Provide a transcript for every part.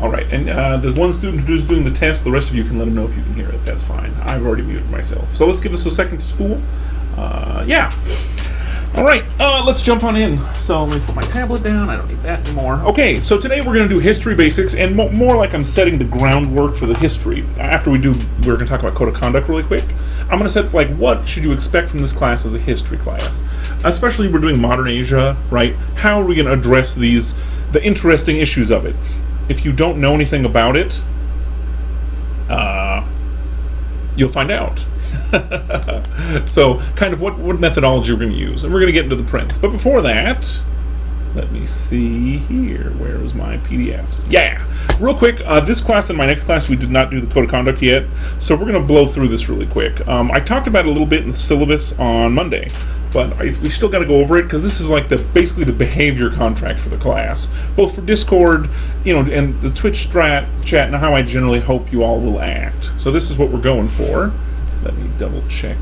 All right, and the one student who's doing the test, the rest of you can let him know if you can hear it. That's fine. I've already muted myself. So let's give us a second to spool. Yeah. All right, let's jump on in. So let me put my tablet down. I don't need that anymore. Okay, so today we're going to do history basics, and more like I'm setting the groundwork for the history. After we're going to talk about code of conduct really quick. I'm going to set, like, what should you expect from this class as a history class? Especially we're doing modern Asia, right? How are we going to address the interesting issues of it? If you don't know anything about it, you'll find out. So, kind of what methodology we're going to use. And we're going to get into the prints. But before that, let me see here. Where is my PDFs? Yeah! Real quick, this class and my next class, we did not do the code of conduct yet. So we're going to blow through this really quick. I talked about it a little bit in the syllabus on Monday. But we still got to go over it, because this is like basically the behavior contract for the class. Both for Discord, and the Twitch chat, and how I generally hope you all will act. So this is what we're going for. Let me double check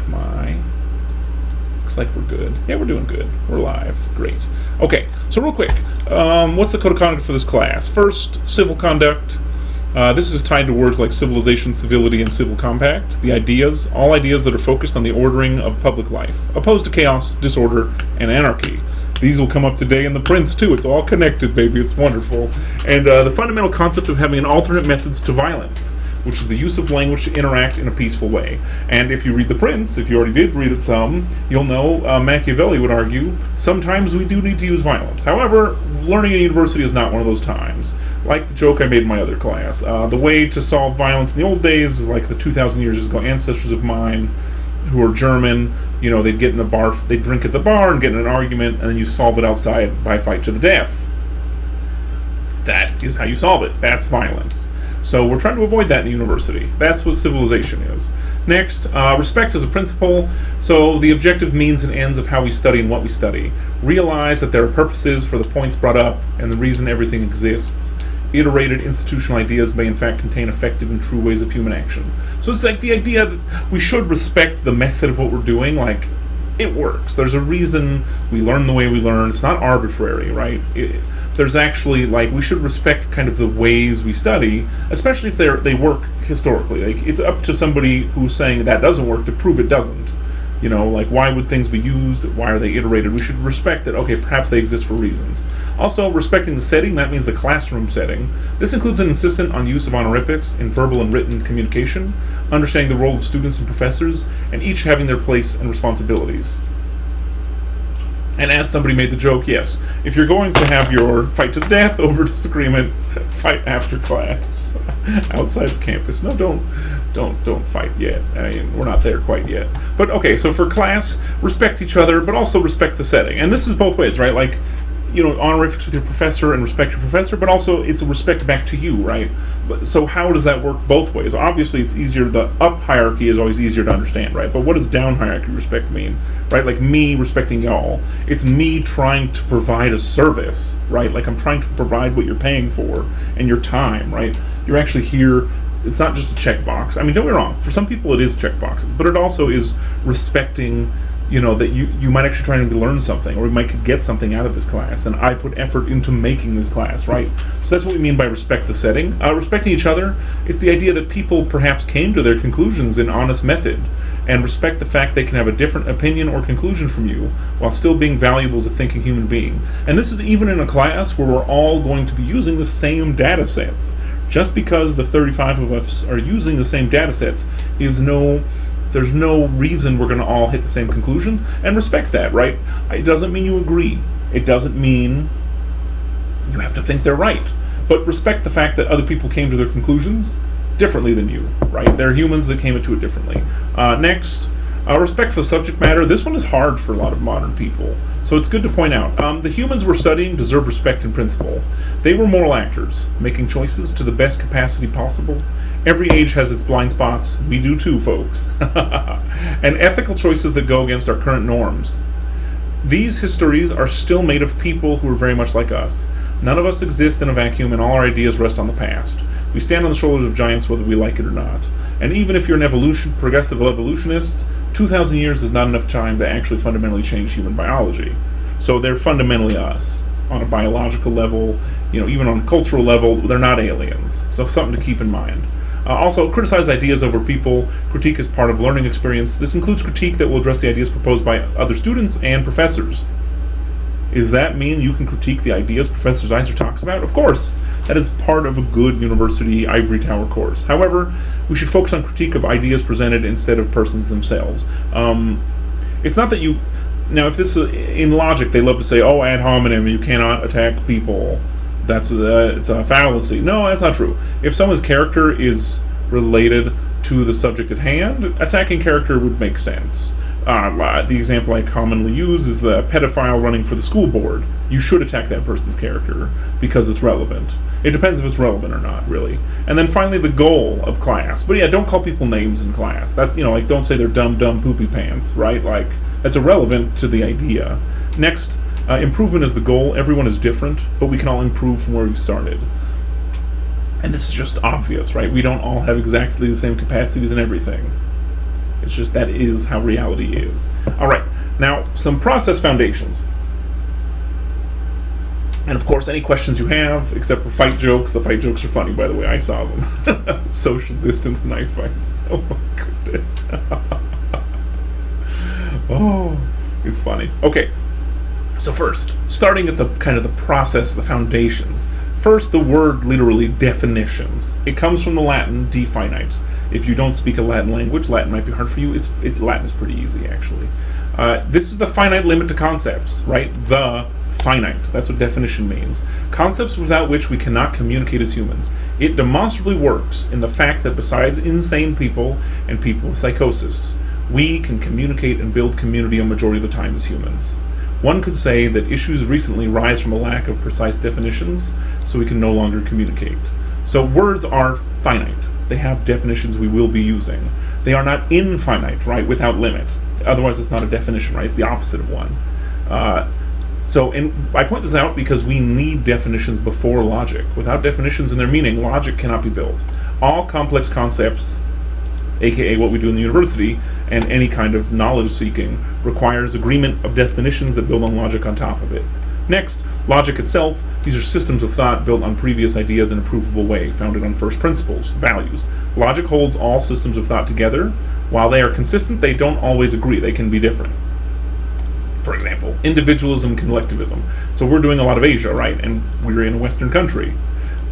looks like we're good. Yeah, we're doing good. We're live. Great. Okay, so real quick, what's the code of conduct for this class? First, civil conduct. This is tied to words like civilization, civility, and civil compact. The ideas, all ideas that are focused on the ordering of public life, opposed to chaos, disorder, and anarchy. These will come up today in the prints, too. It's all connected, baby. It's wonderful. And the fundamental concept of having an alternate methods to violence, which is the use of language to interact in a peaceful way. And if you read the prints, if you already did read it some, you'll know Machiavelli would argue, sometimes we do need to use violence. However, learning in university is not one of those times. Like the joke I made in my other class. The way to solve violence in the old days is like the 2,000 years ago ancestors of mine who are German, they'd get in a bar, they'd drink at the bar and get in an argument, and then you solve it outside by a fight to the death. That is how you solve it. That's violence. So we're trying to avoid that in university. That's what civilization is. Next, respect as a principle. So the objective means and ends of how we study and what we study. Realize that there are purposes for the points brought up and the reason everything exists. Iterated institutional ideas may in fact contain effective and true ways of human action. So it's like the idea that we should respect the method of what we're doing, like, it works. There's a reason we learn the way we learn. It's not arbitrary, right? There's actually, like, we should respect kind of the ways we study, especially if they work historically. Like, it's up to somebody who's saying that doesn't work to prove it doesn't. Like, why would things be used? Why are they iterated? We should respect that, okay, perhaps they exist for reasons. Also, respecting the setting, that means the classroom setting. This includes an insistence on use of honorifics in verbal and written communication, understanding the role of students and professors, and each having their place and responsibilities. And as somebody made the joke, yes, if you're going to have your fight to the death over disagreement, fight after class, outside of campus. No, don't fight yet. I mean, we're not there quite yet. But okay, so for class, respect each other, but also respect the setting. And this is both ways, right? Like, honorifics with your professor and respect your professor, but also it's a respect back to you, right? So how does that work both ways? Obviously, it's easier, the up hierarchy is always easier to understand, right? But what does down hierarchy respect mean, right? Like me respecting y'all. It's me trying to provide a service, right? Like I'm trying to provide what you're paying for and your time, right? You're actually here. It's not just a checkbox. I mean, don't get me wrong. For some people, it is checkboxes, but it also is respecting that you might actually try to learn something, or we might get something out of this class, and I put effort into making this class, right? So that's what we mean by respect the setting. Respecting each other, it's the idea that people perhaps came to their conclusions in honest method, and respect the fact they can have a different opinion or conclusion from you, while still being valuable as a thinking human being. And this is even in a class where we're all going to be using the same data sets. Just because the 35 of us are using the same data sets there's no reason we're going to all hit the same conclusions, and respect that, right? It doesn't mean you agree. It doesn't mean you have to think they're right. But respect the fact that other people came to their conclusions differently than you, right? They're humans that came into it differently. Next, respect for the subject matter. This one is hard for a lot of modern people, so it's good to point out. The humans we're studying deserve respect in principle. They were moral actors, making choices to the best capacity possible. Every age has its blind spots. We do too, folks. And ethical choices that go against our current norms. These histories are still made of people who are very much like us. None of us exist in a vacuum, and all our ideas rest on the past. We stand on the shoulders of giants whether we like it or not. And even if you're an progressive evolutionist, 2,000 years is not enough time to actually fundamentally change human biology. So they're fundamentally us. on a biological level, even on a cultural level. They're not aliens. So something to keep in mind. Also, criticize ideas over people. Critique is part of learning experience. This includes critique that will address the ideas proposed by other students and professors. Does that mean you can critique the ideas Professor Zeiser talks about? Of course. That is part of a good university ivory tower course. However, we should focus on critique of ideas presented instead of persons themselves. It's not that you... Now, if this in logic, they love to say, "Oh, ad hominem, you cannot attack people. It's a fallacy." No, that's not true. If someone's character is related to the subject at hand, attacking character would make sense. The example I commonly use is the pedophile running for the school board. You should attack that person's character because it's relevant. It depends if it's relevant or not, really. And then finally, the goal of class. But yeah, don't call people names in class. That's, don't say they're dumb, poopy pants, right? Like, that's irrelevant to the idea. Next, improvement is the goal. Everyone is different, but we can all improve from where we've started. And this is just obvious, right? We don't all have exactly the same capacities in everything. It's just that is how reality is. All right, now some process foundations. And of course, any questions you have, except for fight jokes. The fight jokes are funny, by the way. I saw them. Social distance knife fights. Oh my goodness. Oh, it's funny. Okay, so first, starting at the kind of the process, the foundations. First, the word literally definitions. It comes from the Latin definite. If you don't speak a Latin language, Latin might be hard for you. Latin is pretty easy, actually. This is the finite limit to concepts, right? The finite. That's what definition means. Concepts without which we cannot communicate as humans. It demonstrably works in the fact that besides insane people and people with psychosis, we can communicate and build community a majority of the time as humans. One could say that issues recently rise from a lack of precise definitions, so we can no longer communicate. So words are finite. They have definitions we will be using. They are not infinite, right, without limit. Otherwise, it's not a definition, right? It's the opposite of one. I point this out because we need definitions before logic. Without definitions and their meaning, logic cannot be built. All complex concepts, aka what we do in the university, and any kind of knowledge seeking, requires agreement of definitions that build on logic on top of it. Next, logic itself. These are systems of thought built on previous ideas in a provable way, founded on first principles, values. Logic holds all systems of thought together. While they are consistent, they don't always agree. They can be different. For example, individualism, collectivism. So we're doing a lot of Asia, right? And we're in a Western country.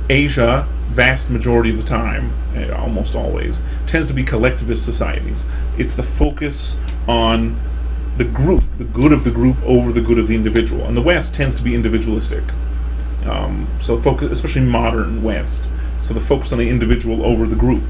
Asia, vast majority of the time, almost always, tends to be collectivist societies. It's the focus on the group, the good of the group over the good of the individual. And the West tends to be individualistic. So focus, especially modern West. So the focus on the individual over the group.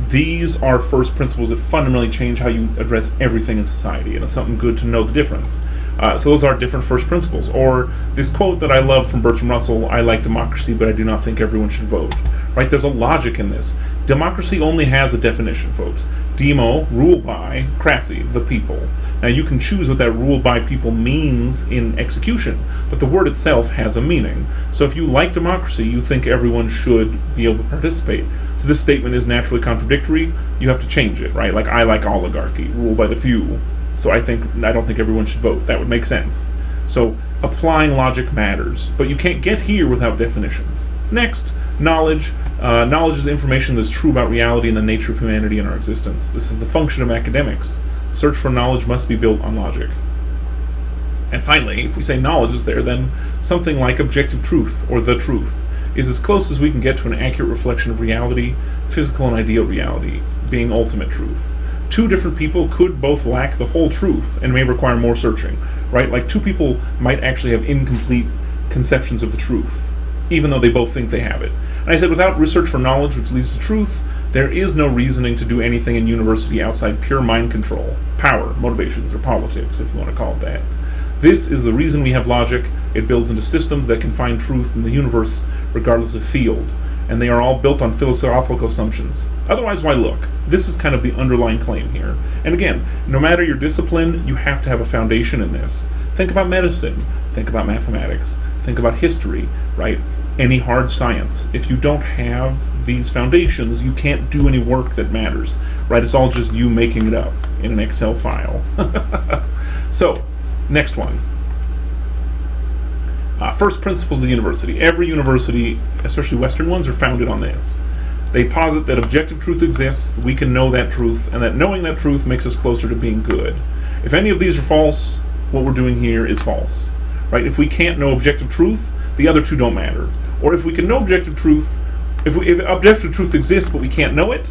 These are first principles that fundamentally change how you address everything in society, and it's something good to know the difference. So those are different first principles. Or this quote that I love from Bertrand Russell: "I like democracy, but I do not think everyone should vote." Right? There's a logic in this. Democracy only has a definition, folks. Demo, rule by, crassy, the people. Now you can choose what that rule by people means in execution, but the word itself has a meaning. So if you like democracy, you think everyone should be able to participate. So this statement is naturally contradictory. You have to change it, right? Like, I like oligarchy, rule by the few. So I don't think everyone should vote. That would make sense. So applying logic matters, but you can't get here without definitions. Next, knowledge. Knowledge is information that's true about reality and the nature of humanity and our existence. This is the function of academics. Search for knowledge must be built on logic. And finally, if we say knowledge is there, then something like objective truth, or the truth, is as close as we can get to an accurate reflection of reality, physical and ideal reality, being ultimate truth. Two different people could both lack the whole truth and may require more searching, right? Like two people might actually have incomplete conceptions of the truth, even though they both think they have it. And I said, without research for knowledge which leads to truth, there is no reasoning to do anything in university outside pure mind control, power, motivations, or politics, if you want to call it that. This is the reason we have logic. It builds into systems that can find truth in the universe regardless of field, and they are all built on philosophical assumptions. Otherwise, why look? This is kind of the underlying claim here. And again, no matter your discipline, you have to have a foundation in this. Think about medicine, think about mathematics, think about history, right? Any hard science. If you don't have these foundations, you can't do any work that matters, right? It's all just you making it up in an Excel file. So, next one. First principles of the university. Every university, especially Western ones, are founded on this. They posit that objective truth exists, we can know that truth, and that knowing that truth makes us closer to being good. If any of these are false, what we're doing here is false. Right? If we can't know objective truth, the other two don't matter. Or if we can know objective truth, if objective truth exists but we can't know it,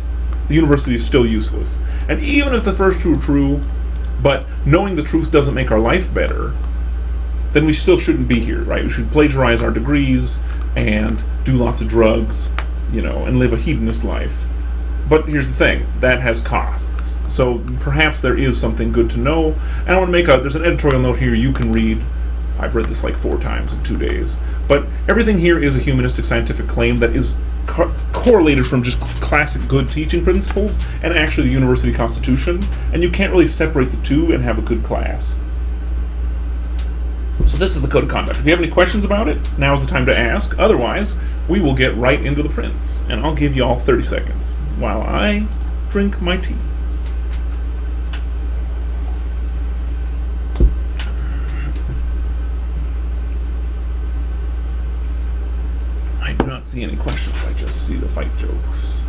the university is still useless. And even if the first two are true, but knowing the truth doesn't make our life better, then we still shouldn't be here, right? We should plagiarize our degrees and do lots of drugs, and live a hedonist life. But here's the thing, that has costs. So perhaps there is something good to know. And I want to there's an editorial note here you can read. I've read this like 4 times in 2 days. But everything here is a humanistic scientific claim that is correlated from just classic good teaching principles and actually the university constitution. And you can't really separate the two and have a good class. So this is the code of conduct. If you have any questions about it, now's the time to ask. Otherwise, we will get right into the prince. And I'll give you all 30 seconds while I drink my tea. I do not see any questions. I just see the fight jokes.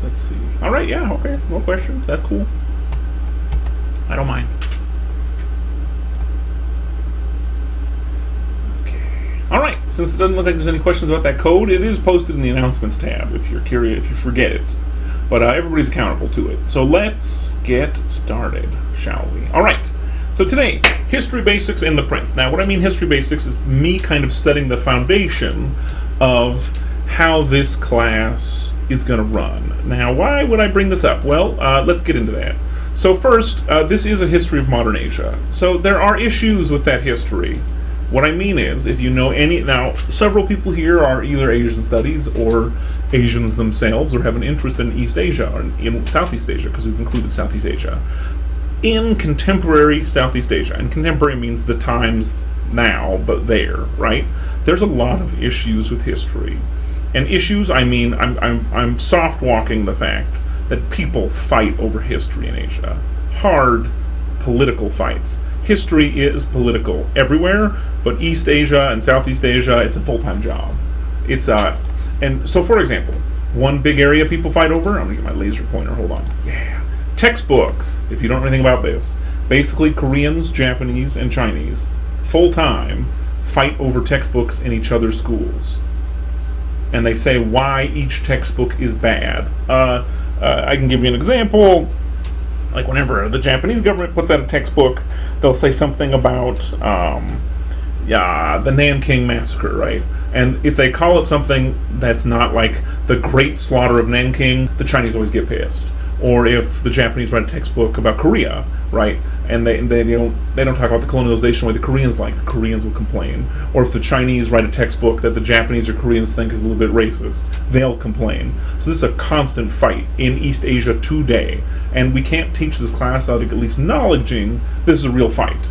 Let's see. All right, yeah, okay. No questions. That's cool. I don't mind. All right, since it doesn't look like there's any questions about that code, it is posted in the announcements tab if you're curious, if you forget it. But everybody's accountable to it. So let's get started, shall we? All right, so today, history basics and the prince. Now, what I mean history basics is me kind of setting the foundation of how this class is going to run. Now, why would I bring this up? Well, let's get into that. So first, this is a history of modern Asia. So there are issues with that history. What I mean is, if you know now, several people here are either Asian studies or Asians themselves or have an interest in East Asia or in Southeast Asia, because we've included Southeast Asia. In contemporary Southeast Asia, and contemporary means the times now, but there, right? There's a lot of issues with history. And issues, I mean, I'm soft walking the fact that people fight over history in Asia. Hard political fights. History is political everywhere, but East Asia and Southeast Asia, it's a full-time job. And so for example, one big area people fight over, I'm gonna get my laser pointer, hold on. Yeah. Textbooks, if you don't know anything about this, basically Koreans, Japanese, and Chinese, full-time, fight over textbooks in each other's schools. And they say why each textbook is bad. I can give you an example. Like whenever the Japanese government puts out a textbook, they'll say something about the Nanking Massacre, right? And if they call it something that's not like the Great Slaughter of Nanking, the Chinese always get pissed. Or if the Japanese write a textbook about Korea, right, and they don't talk about the colonialization way the Koreans like, the Koreans will complain. Or if the Chinese write a textbook that the Japanese or Koreans think is a little bit racist, they'll complain. So this is a constant fight in East Asia today, and we can't teach this class without at least acknowledging this is a real fight.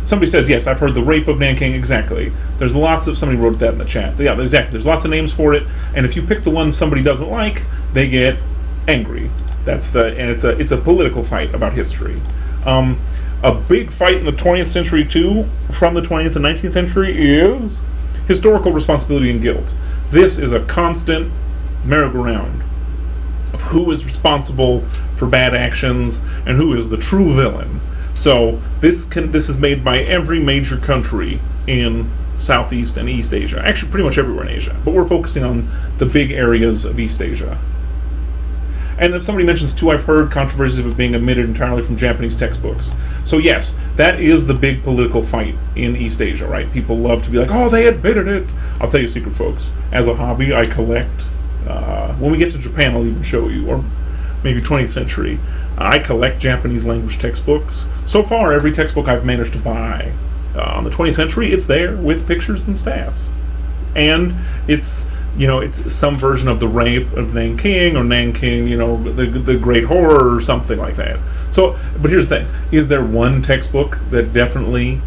Somebody says, yes, I've heard the rape of Nanking, exactly. There's lots of, somebody wrote that in the chat. Yeah, exactly, there's lots of names for it, and if you pick the one somebody doesn't like, they get angry. And it's a political fight about history. A big fight in the 20th century too, from the 20th and 19th century, is historical responsibility and guilt. This is a constant merry-go-round of who is responsible for bad actions and who is the true villain. So this is made by every major country in Southeast and East Asia. Actually, pretty much everywhere in Asia. But we're focusing on the big areas of East Asia. And if somebody mentions, too, I've heard controversies of it being omitted entirely from Japanese textbooks. So yes, that is the big political fight in East Asia, right? People love to be like, oh, they admitted it. I'll tell you a secret, folks. As a hobby, I collect, when we get to Japan, I'll even show you, or maybe 20th century, I collect Japanese language textbooks. So far, every textbook I've managed to buy on the 20th century, it's there with pictures and stats. And it's some version of the rape of Nanking, or Nanking, the Great Horror, or something like that. So, but here's the thing. Is there one textbook that definitely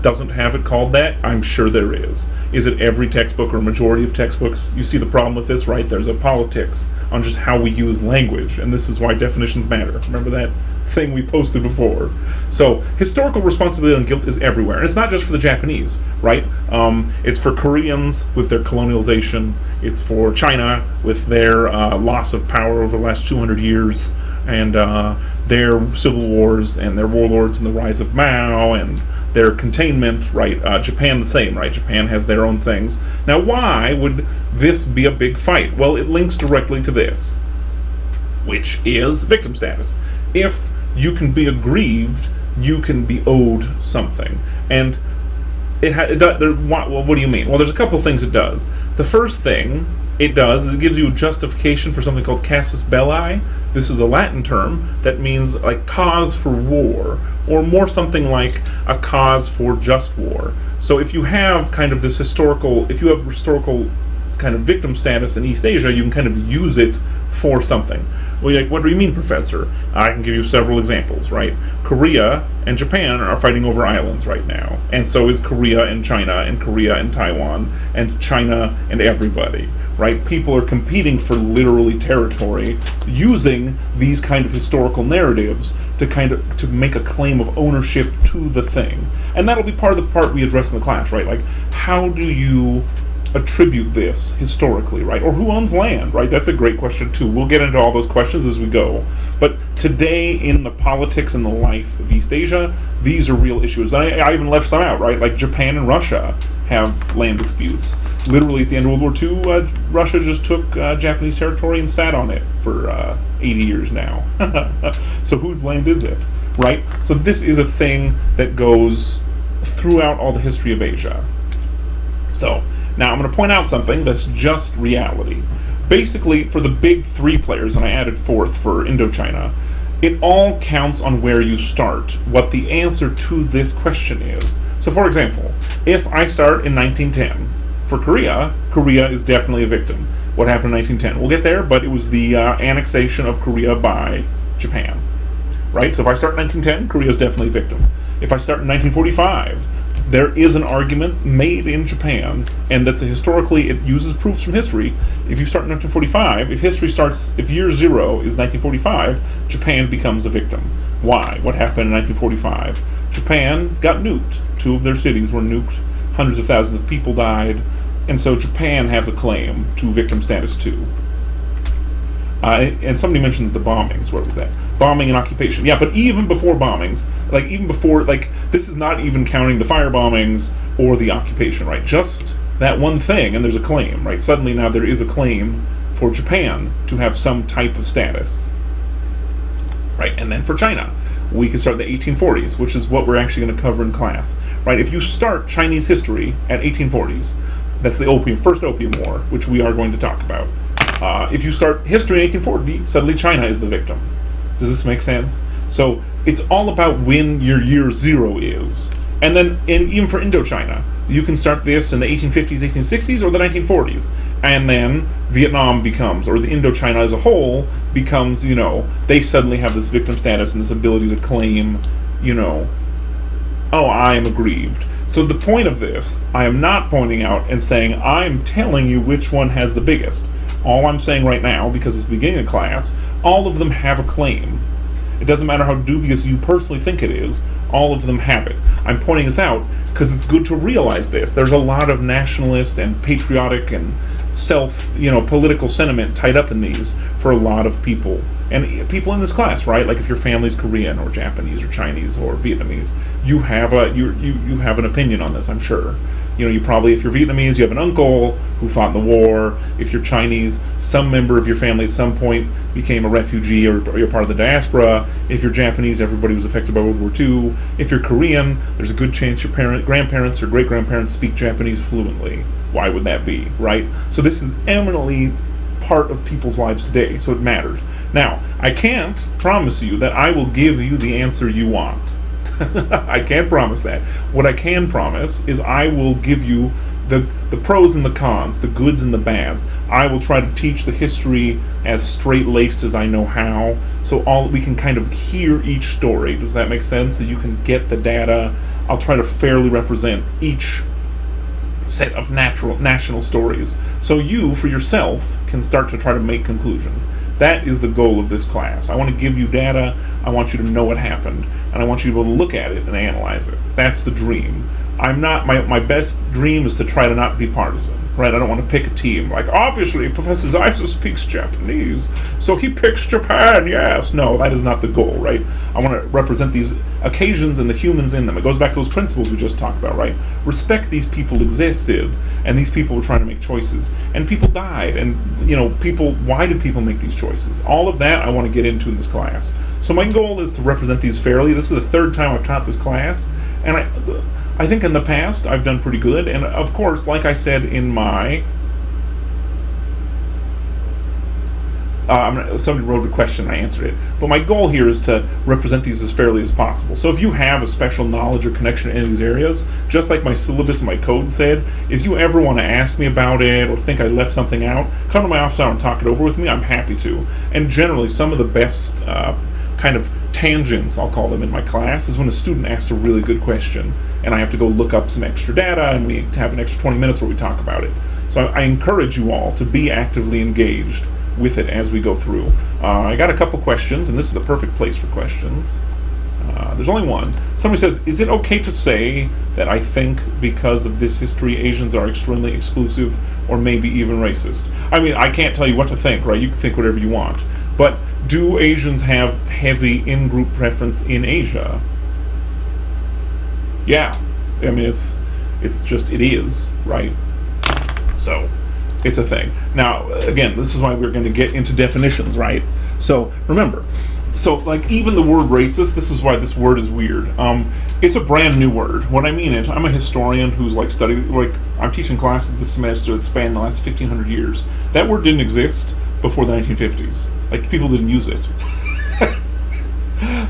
doesn't have it called that? I'm sure there is. Is it every textbook or a majority of textbooks? You see the problem with this, right? There's a politics on just how we use language, and this is why definitions matter. Remember that thing we posted before. So historical responsibility and guilt is everywhere, and it's not just for the Japanese, right? It's for Koreans with their colonialization. It's for China with their loss of power over the last 200 years, and their civil wars and their warlords and the rise of Mao and their containment, right? Japan the same, right? Japan has their own things. Now, why would this be a big fight? Well, it links directly to this, which is victim status. If you can be aggrieved, you can be owed something. And what do you mean? Well, there's a couple things it does. The first thing it does is it gives you justification for something called casus belli. This is a Latin term that means like cause for war, or more something like a cause for just war. So if you have kind of this historical kind of victim status in East Asia, you can kind of use it for something. Well, you're like, what do you mean, Professor? I can give you several examples, right? Korea and Japan are fighting over islands right now, and so is Korea and China, and Korea and Taiwan, and China and everybody, right? People are competing for literally territory, using these kind of historical narratives to make a claim of ownership to the thing. And that'll be part of the part we address in the class, right? Like, how do you attribute this historically, right? Or who owns land, right? That's a great question too. We'll get into all those questions as we go. But today, in the politics and the life of East Asia, these are real issues. I even left some out, right? Like Japan and Russia have land disputes. Literally at the end of World War II, Russia just took Japanese territory and sat on it for 80 years now. So whose land is it, right? So this is a thing that goes throughout all the history of Asia. So now I'm going to point out something that's just reality. Basically, for the big three players, and I added fourth for Indochina, it all counts on where you start, what the answer to this question is. So for example, if I start in 1910, for Korea, Korea is definitely a victim. What happened in 1910? We'll get there, but it was the annexation of Korea by Japan. Right? So if I start in 1910, Korea is definitely a victim. If I start in 1945, there is an argument made in Japan, and that's historically, it uses proofs from history. If you start in 1945, if year zero is 1945, Japan becomes a victim. Why? What happened in 1945? Japan got nuked. 2 of their cities were nuked. Hundreds of thousands of people died. And so Japan has a claim to victim status too. And somebody mentions the bombings. What was that? Bombing and occupation. Yeah, but even before bombings, this is not even counting the fire bombings or the occupation, right? Just that one thing, and there's a claim, right? Suddenly now there is a claim for Japan to have some type of status, right? And then for China, we can start the 1840s, which is what we're actually going to cover in class, right? If you start Chinese history at 1840s, that's the first Opium War, which we are going to talk about. If you start history in 1840, suddenly China is the victim. Does this make sense? So it's all about when your year zero is. And then even for Indochina, you can start this in the 1850s, 1860s, or the 1940s. And then Vietnam becomes, or the Indochina as a whole becomes, they suddenly have this victim status and this ability to claim, I am aggrieved. So the point of this, I am not pointing out and saying, I'm telling you which one has the biggest. All I'm saying right now, because it's the beginning of class, all of them have a claim. It doesn't matter how dubious you personally think it is, all of them have it. I'm pointing this out because it's good to realize this. There's a lot of nationalist and patriotic and political sentiment tied up in these for a lot of people. And people in this class, right? Like if your family's Korean or Japanese or Chinese or Vietnamese, you have an opinion on this, I'm sure. You probably, if you're Vietnamese, you have an uncle who fought in the war. If you're Chinese, some member of your family at some point became a refugee or you're part of the diaspora. If you're Japanese, everybody was affected by World War II. If you're Korean, there's a good chance your grandparents or great-grandparents speak Japanese fluently. Why would that be, right? So this is eminently part of people's lives today, so it matters. Now, I can't promise you that I will give you the answer you want. I can't promise that. What I can promise is I will give you the pros and the cons, the goods and the bads. I will try to teach the history as straight-laced as I know how, so we can kind of hear each story. Does that make sense? So you can get the data. I'll try to fairly represent each set of national stories, so you, for yourself, can start to try to make conclusions. That is the goal of this class. I want to give you data. I want you to know what happened, and I want you to be able to look at it and analyze it. That's the dream. I'm not, my best dream is to try to not be partisan, right? I don't want to pick a team. Like, obviously, Professor Zeiser speaks Japanese, so he picks Japan, yes. No, that is not the goal, right? I want to represent these occasions and the humans in them. It goes back to those principles we just talked about, right? Respect these people existed, and these people were trying to make choices, and people died, and, why did people make these choices? All of that I want to get into in this class. So my goal is to represent these fairly. This is the third time I've taught this class, and I think in the past I've done pretty good, and of course, like I said in my somebody wrote a question and I answered it, but my goal here is to represent these as fairly as possible. So if you have a special knowledge or connection to any of these areas, just like my syllabus and my code said, if you ever want to ask me about it or think I left something out, come to my office hour and talk it over with me. I'm happy to. And generally, some of the best kind of tangents, I'll call them, in my class is when a student asks a really good question and I have to go look up some extra data and we have an extra 20 minutes where we talk about it. So I encourage you all to be actively engaged with it as we go through. I got a couple questions, and this is the perfect place for questions. There's only one. Somebody says, is it okay to say that I think because of this history Asians are extremely exclusive or maybe even racist? I mean, I can't tell you what to think, right? You can think whatever you want. But do Asians have heavy in-group preference in Asia? Yeah. I mean, it's just, it is, right? So it's a thing. Now, again, this is why we're going to get into definitions, right? So remember, like even the word racist, this is why this word is weird. It's a brand new word. What I mean is, I'm a historian who's I'm teaching classes this semester that span the last 1,500 years. That word didn't exist before the 1950s. Like, people didn't use it.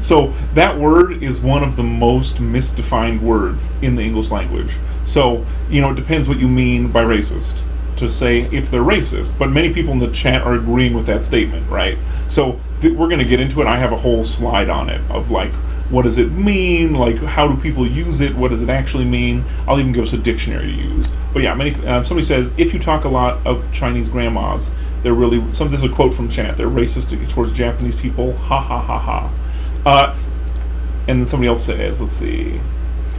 So that word is one of the most misdefined words in the English language. So, it depends what you mean by racist, to say if they're racist, but many people in the chat are agreeing with that statement, right? So we're going to get into it. I have a whole slide on it of what does it mean, how do people use it, what does it actually mean. I'll even give us a dictionary to use. But yeah, somebody says, if you talk a lot of Chinese grandmas, they're really, this is a quote from chat, they're racist towards Japanese people, ha ha ha ha. And then somebody else says, let's see.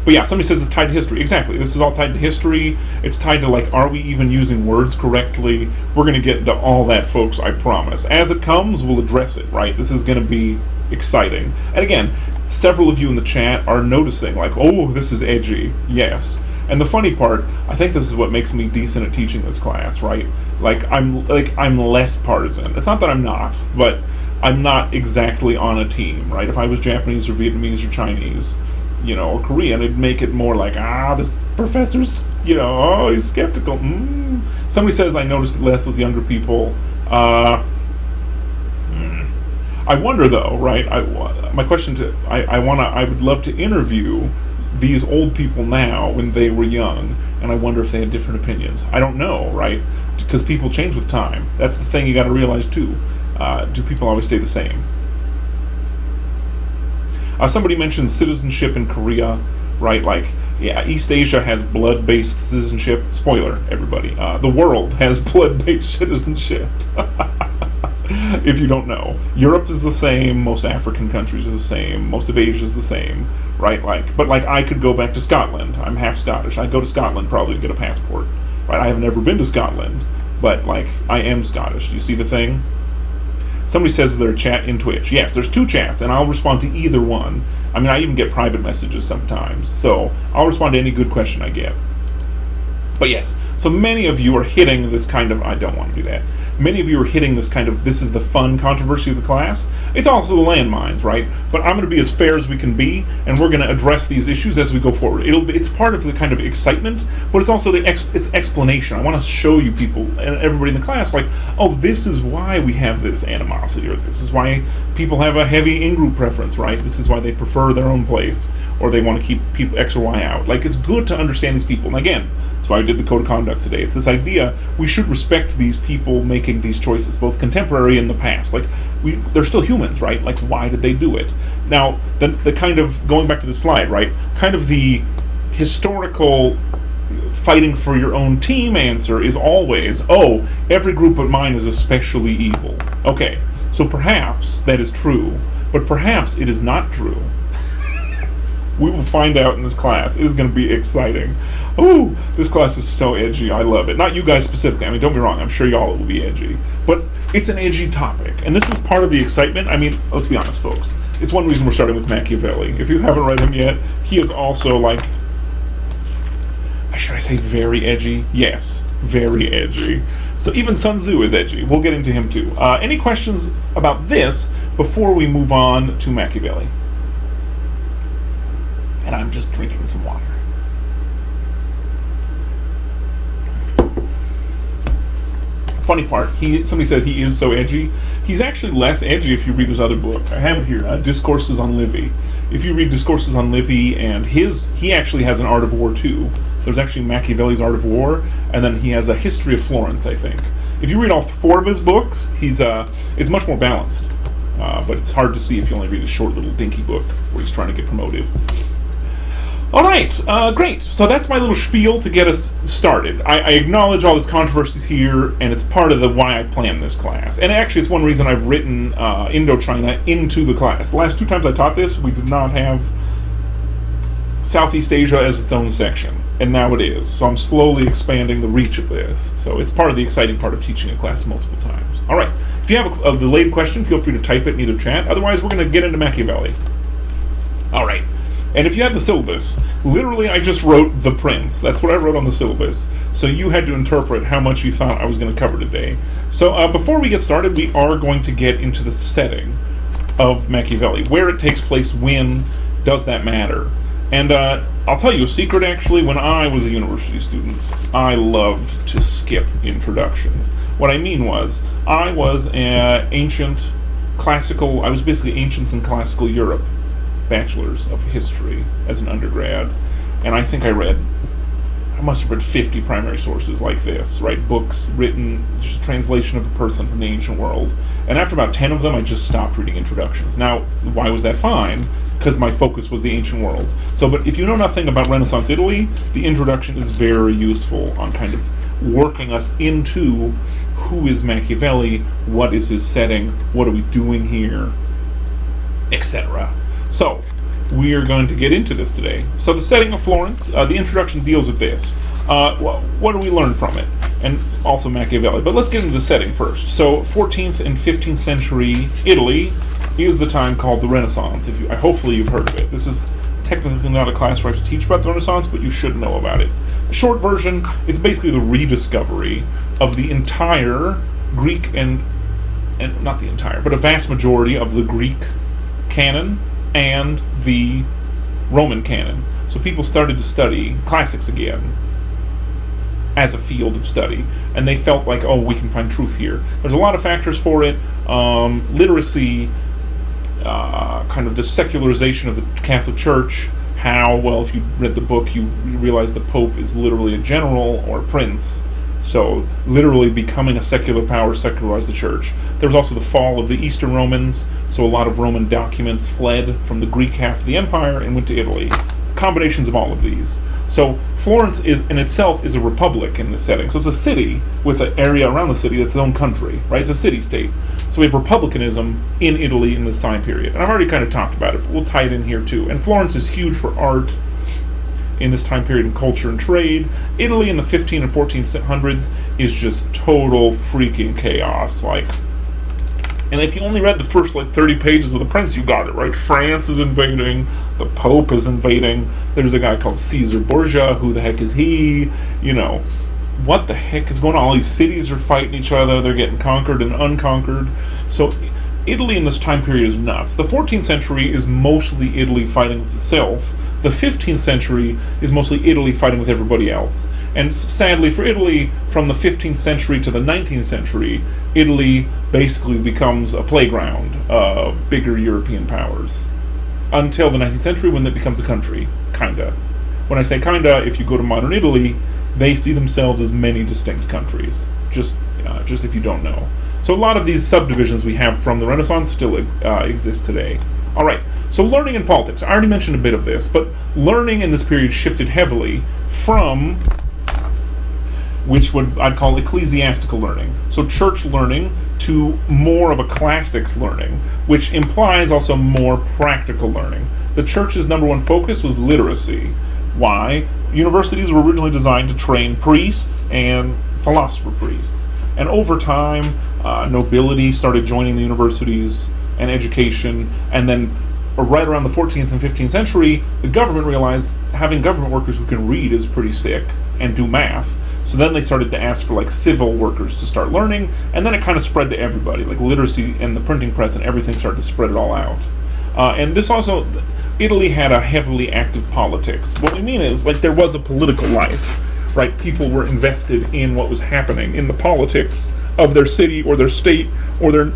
But yeah, somebody says it's tied to history. Exactly. This is all tied to history. It's tied to, are we even using words correctly? We're going to get into all that, folks, I promise. As it comes, we'll address it, right? This is going to be exciting. And again, several of you in the chat are noticing, oh, this is edgy. Yes. And the funny part, I think this is what makes me decent at teaching this class, right? I'm less partisan. It's not that I'm not, but I'm not exactly on a team, right? If I was Japanese or Vietnamese or Chinese, or Korean, it'd make it more this professor's, he's skeptical. Somebody says, I noticed it left with younger people. I wonder, though, right? My question I would love to interview these old people now when they were young, and I wonder if they had different opinions. I don't know, right? Because people change with time. That's the thing you got to realize, too. Do people always stay the same? Somebody mentioned citizenship in Korea, right? East Asia has blood-based citizenship. Spoiler, everybody. The world has blood-based citizenship. If you don't know. Europe is the same, most African countries are the same, most of Asia is the same, right? But I could go back to Scotland. I'm half Scottish. I'd go to Scotland probably to get a passport, right? I have never been to Scotland, but, I am Scottish. You see the thing? Somebody says, is there a chat in Twitch? Yes, there's 2 chats, and I'll respond to either one. I mean, I even get private messages sometimes, so I'll respond to any good question I get. But yes, so many of you are hitting this kind of, I don't want to do that. Many of you are hitting this kind of, this is the fun controversy of the class. It's also the landmines, right? But I'm going to be as fair as we can be, and we're going to address these issues as we go forward. It's part of the kind of excitement, but it's also it's explanation. I want to show you people and everybody in the class, oh, this is why we have this animosity, or this is why people have a heavy in-group preference, right? This is why they prefer their own place, or they want to keep people X or Y out. It's good to understand these people. And again, that's why I did the code of conduct today. It's this idea we should respect these people making these choices, both contemporary and the past. They're still humans, right? Why did they do it? Now, the kind of, going back to the slide, right? Kind of the historical fighting for your own team answer is always, oh, every group of mine is especially evil. Okay, so perhaps that is true, but perhaps it is not true. We will find out in this class. It is going to be exciting. Ooh, this class is so edgy. I love it. Not you guys specifically. I mean, don't be wrong. I'm sure y'all will be edgy. But it's an edgy topic. And this is part of the excitement. I mean, let's be honest, folks. It's one reason we're starting with Machiavelli. If you haven't read him yet, he is also like... Should I say very edgy? Yes, very edgy. So even Sun Tzu is edgy. We'll get into him too. Any questions about this before we move on to Machiavelli? And I'm just drinking some water. Funny part, somebody says he is so edgy. He's actually less edgy if you read his other book. I have it here, Discourses on Livy. If you read Discourses on Livy, and he actually has an Art of War too. There's actually Machiavelli's Art of War, and then he has a History of Florence, I think. If you read all 4 of his books, it's much more balanced. But it's hard to see if you only read a short little dinky book where he's trying to get promoted. All right, great. So that's my little spiel to get us started. I acknowledge all this controversies here, and it's part of why I planned this class. And actually, it's one reason I've written Indochina into the class. The last 2 times I taught this, we did not have Southeast Asia as its own section, and now it is. So I'm slowly expanding the reach of this. So it's part of the exciting part of teaching a class multiple times. All right, if you have a delayed question, feel free to type it in either chat. Otherwise, we're going to get into Machiavelli. All right. And if you had the syllabus, literally I just wrote The Prince. That's what I wrote on the syllabus. So you had to interpret how much you thought I was going to cover today. So before we get started, we are going to get into the setting of Machiavelli. Where it takes place, when, does that matter? And I'll tell you a secret, actually. When I was a university student, I loved to skip introductions. What I mean was, I was I was basically ancients and classical Europe. Bachelor's of history as an undergrad, and I think I must have read 50 primary sources like this, right? Books written, just a translation of a person from the ancient world. And after about 10 of them, I just stopped reading introductions. Now, why was that fine? Because my focus was the ancient world. But if you know nothing about Renaissance Italy, the introduction is very useful on kind of working us into who is Machiavelli, what is his setting, what are we doing here, etc. So, we are going to get into this today. So the setting of Florence, the introduction deals with this. What do we learn from it? And also Machiavelli. But let's get into the setting first. So 14th and 15th century Italy is the time called the Renaissance. Hopefully you've heard of it. This is technically not a class where I have to teach about the Renaissance, but you should know about it. A short version, it's basically the rediscovery of the entire Greek and not the entire, but a vast majority of the Greek canon and the Roman canon. So people started to study classics again as a field of study, and they felt like, oh, we can find truth here. There's a lot of factors for it. Literacy, kind of the secularization of the Catholic Church, if you read the book, you realize the Pope is literally a general or a prince. So, literally becoming a secular power secularized the church. There was also the fall of the Eastern Romans, so a lot of Roman documents fled from the Greek half of the empire and went to Italy. Combinations of all of these. So, Florence in itself is a republic in this setting. So it's a city with an area around the city that's its own country, right? It's a city-state. So we have republicanism in Italy in this time period. And I've already kind of talked about it, but we'll tie it in here too. And Florence is huge for art in this time period in culture and trade. Italy in the 15 and 1400s is just total freaking chaos. And if you only read the first 30 pages of The Prince, you got it, right? France is invading, the Pope is invading, there's a guy called Caesar Borgia, who the heck is he? What the heck is going on? All these cities are fighting each other, they're getting conquered and unconquered. So Italy in this time period is nuts. The 14th century is mostly Italy fighting with itself. The 15th century is mostly Italy fighting with everybody else. And sadly for Italy, from the 15th century to the 19th century, Italy basically becomes a playground of bigger European powers. Until the 19th century, when it becomes a country, kinda. When I say kinda, if you go to modern Italy, they see themselves as many distinct countries. Just if you don't know. So a lot of these subdivisions we have from the Renaissance still exist today. All right, so learning and politics. I already mentioned a bit of this, but learning in this period shifted heavily from which I'd call ecclesiastical learning. So church learning to more of a classics learning, which implies also more practical learning. The church's number one focus was literacy. Why? Universities were originally designed to train priests and philosopher priests. And over time, nobility started joining the universities and education, and then right around the 14th and 15th century, the government realized having government workers who can read is pretty sick and do math. So then they started to ask for like civil workers to start learning, and then it kind of spread to everybody. Like literacy and the printing press and everything started to spread it all out. And this also, Italy had a heavily active politics. What we mean is, like, there was a political life, right? People were invested in what was happening in the politics of their city or their state or their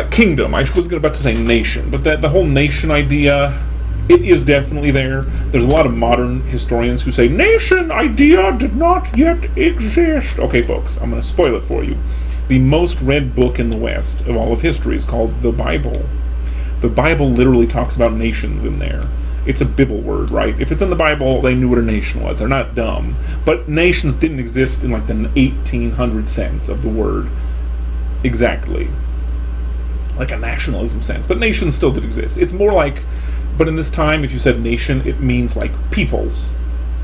kingdom. I was about to say nation, but the whole nation idea, it is definitely there. There's a lot of modern historians who say nation idea did not yet exist. Okay, folks, I'm going to spoil it for you. The most read book in the West of all of history is called the Bible. The Bible literally talks about nations in there. It's a Bible word, right? If it's in the Bible, they knew what a nation was. They're not dumb. But nations didn't exist in like the 1800 sense of the word exactly. Like a nationalism sense. But nations still did exist. It's more like, but in this time, if you said nation, it means like peoples,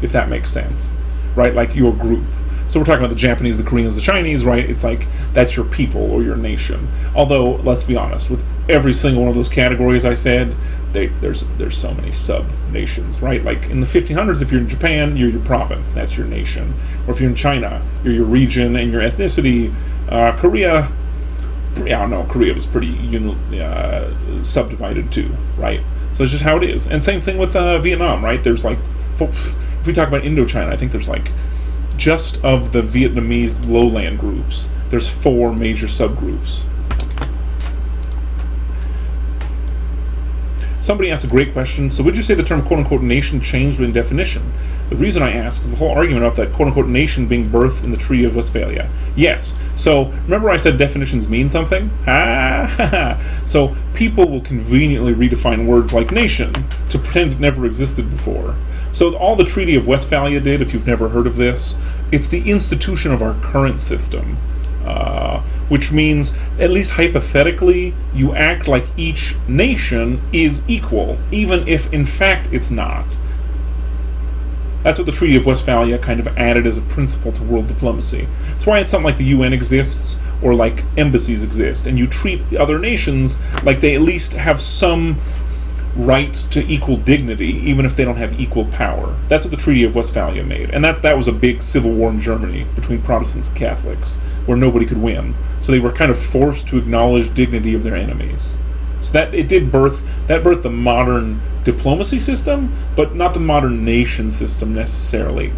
if that makes sense, right? Like your group. So we're talking about the Japanese, the Koreans, the Chinese, right? It's like, that's your people or your nation. Although, let's be honest, with every single one of those categories I said, there's so many sub-nations, right? Like in the 1500s, if you're in Japan, you're your province, that's your nation. Or if you're in China, you're your region and your ethnicity. Korea, yeah, no, Korea was pretty subdivided too, right? So it's just how it is. And same thing with Vietnam, right? There's like, if we talk about Indochina, I think there's like, just of the Vietnamese lowland groups, there's 4 major subgroups. Somebody asked a great question. So would you say the term quote-unquote nation changed in definition? The reason I ask is the whole argument about that quote-unquote nation being birthed in the Treaty of Westphalia. Yes. So remember I said definitions mean something? So people will conveniently redefine words like nation to pretend it never existed before. So all the Treaty of Westphalia did, if you've never heard of this, it's the institution of our current system. Which means, at least hypothetically, you act like each nation is equal, even if in fact it's not. That's what the Treaty of Westphalia kind of added as a principle to world diplomacy. That's why it's something like the UN exists, or like embassies exist, and you treat the other nations like they at least have some right to equal dignity, even if they don't have equal power. That's what the Treaty of Westphalia made. And that was a big civil war in Germany between Protestants and Catholics, where nobody could win. So they were kind of forced to acknowledge dignity of their enemies. So that birthed the modern diplomacy system, but not the modern nation system necessarily.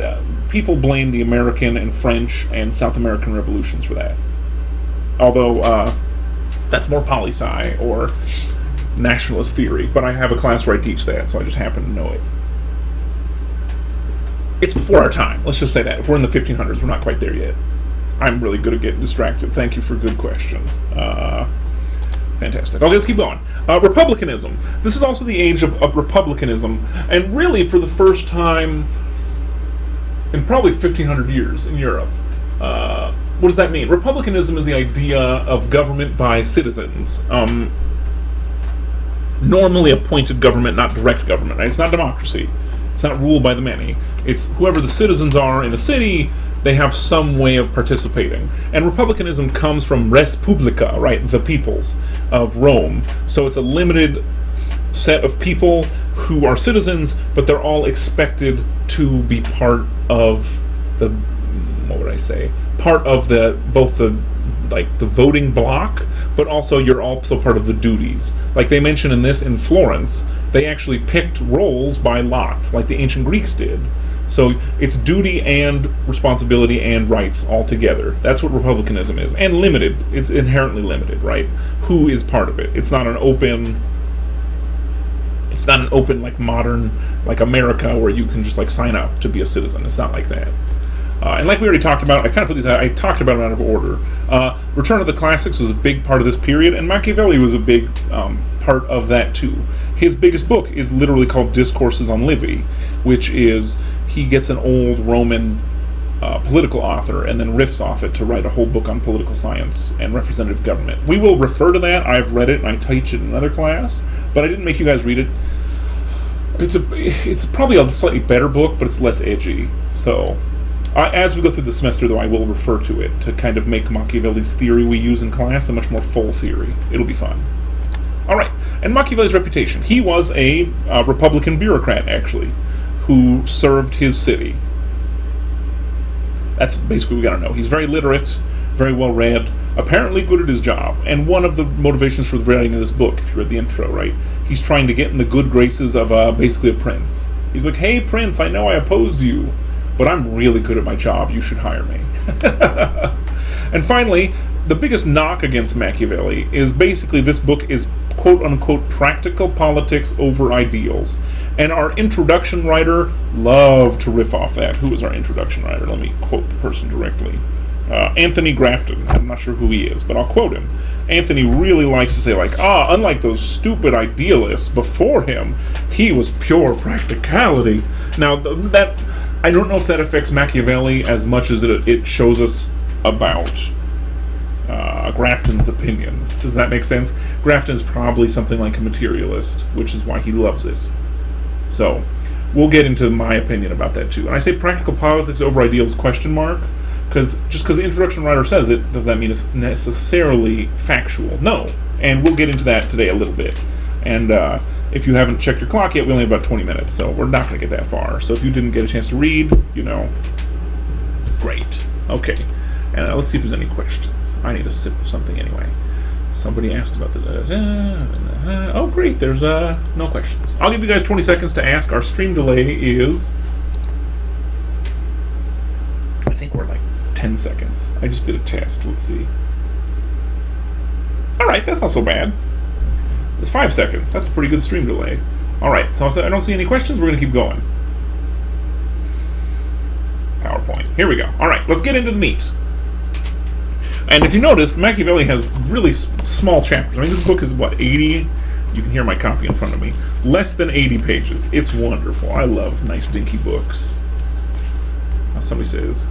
People blame the American and French and South American revolutions for that. Although that's more poli-sci or nationalist theory, but I have a class where I teach that, so I just happen to know it. It's before our time, let's just say that. If we're in the 1500s, we're not quite there yet. I'm really good at getting distracted. Thank you for good questions. Fantastic. Okay, let's keep going. Republicanism. This is also the age of republicanism, and really for the first time in probably 1,500 years in Europe. What does that mean? Republicanism is the idea of government by citizens. Normally appointed government, not direct government. Right? It's not democracy. It's not ruled by the many. It's whoever the citizens are in a city, they have some way of participating. And republicanism comes from res publica, right? The peoples of Rome. So it's a limited set of people who are citizens, but they're all expected to be part of the, what would I say? Part of both the voting bloc, but also you're also part of the duties. Like they mention in Florence, they actually picked roles by lot, like the ancient Greeks did. So it's duty and responsibility and rights all together. That's what republicanism is. And limited. It's inherently limited, right? Who is part of it? It's not an open like modern, like America, where you can just like sign up to be a citizen. It's not like that. And like we already talked about, I talked about them out of order. Return of the Classics was a big part of this period, and Machiavelli was a big part of that too. His biggest book is literally called Discourses on Livy, which is, he gets an old Roman political author and then riffs off it to write a whole book on political science and representative government. We will refer to that. I've read it and I teach it in another class, but I didn't make you guys read it. It's probably a slightly better book, but it's less edgy. So as we go through the semester, though, I will refer to it to kind of make Machiavelli's theory we use in class a much more full theory. It'll be fun. All right, and Machiavelli's reputation. He was a Republican bureaucrat, actually, who served his city. That's basically what we gotta know. He's very literate, very well read, apparently good at his job. And one of the motivations for the writing of this book, if you read the intro, right? He's trying to get in the good graces of basically a prince. He's like, hey, prince, I know I opposed you, but I'm really good at my job. You should hire me. And finally, the biggest knock against Machiavelli is basically this book is quote-unquote practical politics over ideals. And our introduction writer loved to riff off that. Who was our introduction writer? Let me quote the person directly. Anthony Grafton. I'm not sure who he is, but I'll quote him. Anthony really likes to say, like, unlike those stupid idealists before him, he was pure practicality. Now, that I don't know if that affects Machiavelli as much as it shows us about Grafton's opinions. Does that make sense? Grafton's probably something like a materialist, which is why he loves it. So, we'll get into my opinion about that too. And I say practical politics over ideals question mark, because just because the introduction writer says it, does that mean it's necessarily factual? No. And we'll get into that today a little bit. And if you haven't checked your clock yet, we only have about 20 minutes, so we're not going to get that far. So if you didn't get a chance to read, great. Okay. And let's see if there's any questions. I need a sip of something anyway. Somebody asked about the... oh, great. There's no questions. I'll give you guys 20 seconds to ask. Our stream delay is... I think we're like 10 seconds. I just did a test. Let's see. All right. That's not so bad. It's 5 seconds. That's a pretty good stream delay. All right. So I don't see any questions. We're going to keep going. PowerPoint. Here we go. All right. Let's get into the meat. And if you notice, Machiavelli has really small chapters. I mean, this book is, 80? You can hear my copy in front of me. Less than 80 pages. It's wonderful. I love nice, dinky books. Somebody says.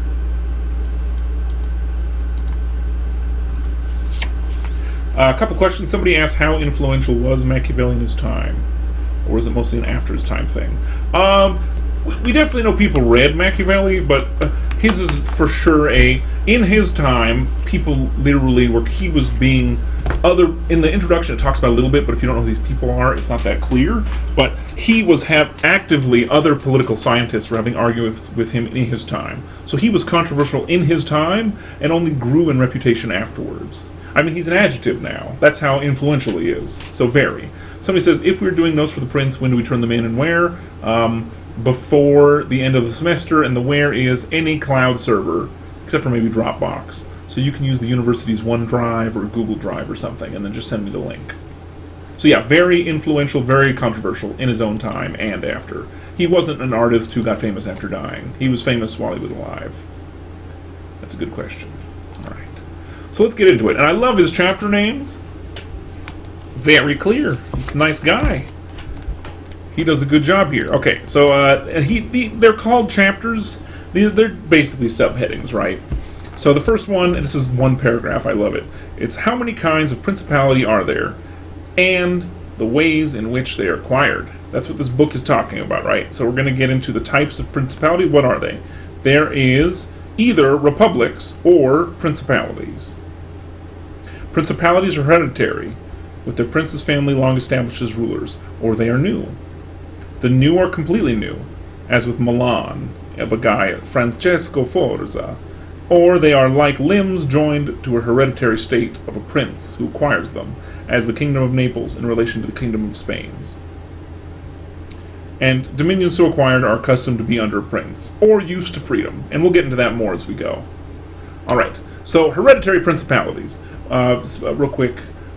A couple questions. Somebody asked how influential was Machiavelli in his time? Or is it mostly an after his time thing? We definitely know people read Machiavelli, but his is for sure in his time, people literally he was being in the introduction it talks about a little bit, but if you don't know who these people are, it's not that clear. But he was actively, other political scientists were having arguments with him in his time. So he was controversial in his time and only grew in reputation afterwards. I mean, he's an adjective now. That's how influential he is. So very. Somebody says, if we're doing notes for the prince, when do we turn them in and where? Before the end of the semester, and the where is any cloud server, except for maybe Dropbox. So you can use the university's OneDrive or Google Drive or something, and then just send me the link. So yeah, very influential, very controversial in his own time and after. He wasn't an artist who got famous after dying. He was famous while he was alive. That's a good question. All right. So let's get into it. And I love his chapter names. Very clear. He's a nice guy. He does a good job here. Okay, so they're called chapters. They're basically subheadings, right? So the first one, and this is one paragraph, I love it. It's how many kinds of principality are there, and the ways in which they are acquired. That's what this book is talking about, right? So we're going to get into the types of principality. What are they? There is either republics or principalities. Principalities are hereditary, with their prince's family long established as rulers, or they are new. The new are completely new, as with Milan, of a guy, Francesco Forza, or they are like limbs joined to a hereditary state of a prince who acquires them, as the kingdom of Naples in relation to the kingdom of Spain. And dominions so acquired are accustomed to be under a prince, or used to freedom, and we'll get into that more as we go. Alright, so hereditary principalities. Real quick,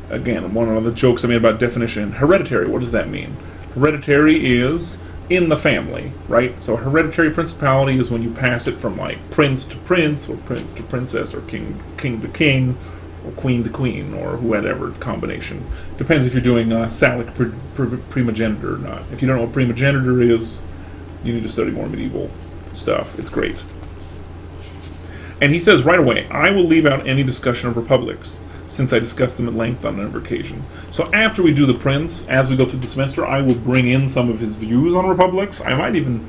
again, one of the jokes I made about definition. Hereditary, what does that mean? Hereditary is in the family, right? So hereditary principality is when you pass it from like prince to prince, or prince to princess, or king to king, or queen to queen, or whatever combination. Depends if you're doing Salic primogeniture or not. If you don't know what primogeniture is, you need to study more medieval stuff. It's great. And he says right away, I will leave out any discussion of republics, since I discussed them at length on another occasion. So after we do the Prince, as we go through the semester, I will bring in some of his views on republics. I might even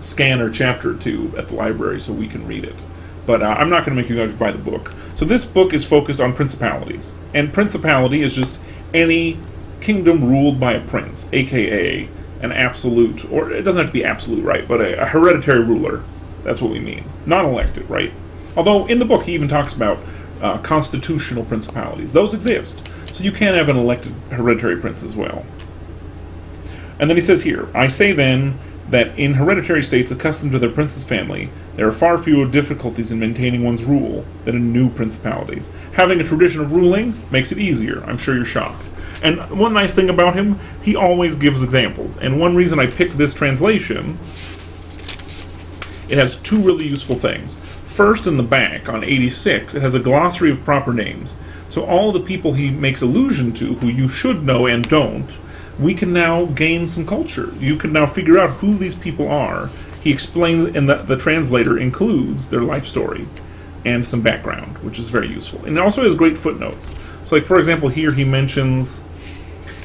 scan a chapter or two at the library so we can read it. But I'm not going to make you guys buy the book. So this book is focused on principalities. And principality is just any kingdom ruled by a prince, a.k.a. an absolute, or it doesn't have to be absolute, right, but a hereditary ruler. That's what we mean. Non-elected, right? Although in the book he even talks about constitutional principalities. Those exist. So you can have an elected hereditary prince as well. And then he says here, I say then that in hereditary states accustomed to their prince's family, there are far fewer difficulties in maintaining one's rule than in new principalities. Having a tradition of ruling makes it easier. I'm sure you're shocked. And one nice thing about him, he always gives examples. And one reason I picked this translation, it has two really useful things. First, in the back, on 86, it has a glossary of proper names. So all the people he makes allusion to, who you should know and don't, we can now gain some culture. You can now figure out who these people are. He explains, and the translator includes their life story and some background, which is very useful. And it also has great footnotes. So, like, for example, here he mentions,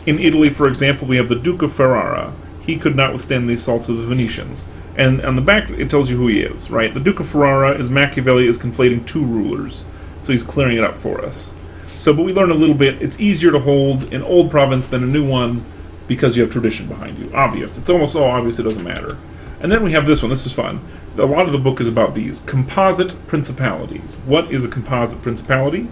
in Italy, for example, we have the Duke of Ferrara. He could not withstand the assaults of the Venetians. And on the back, it tells you who he is, right? The Duke of Ferrara is Machiavelli is conflating two rulers. So he's clearing it up for us. So, but we learn a little bit. It's easier to hold an old province than a new one, because you have tradition behind you. Obvious. It's almost so obvious it doesn't matter. And then we have this one. This is fun. A lot of the book is about these. Composite principalities. What is a composite principality?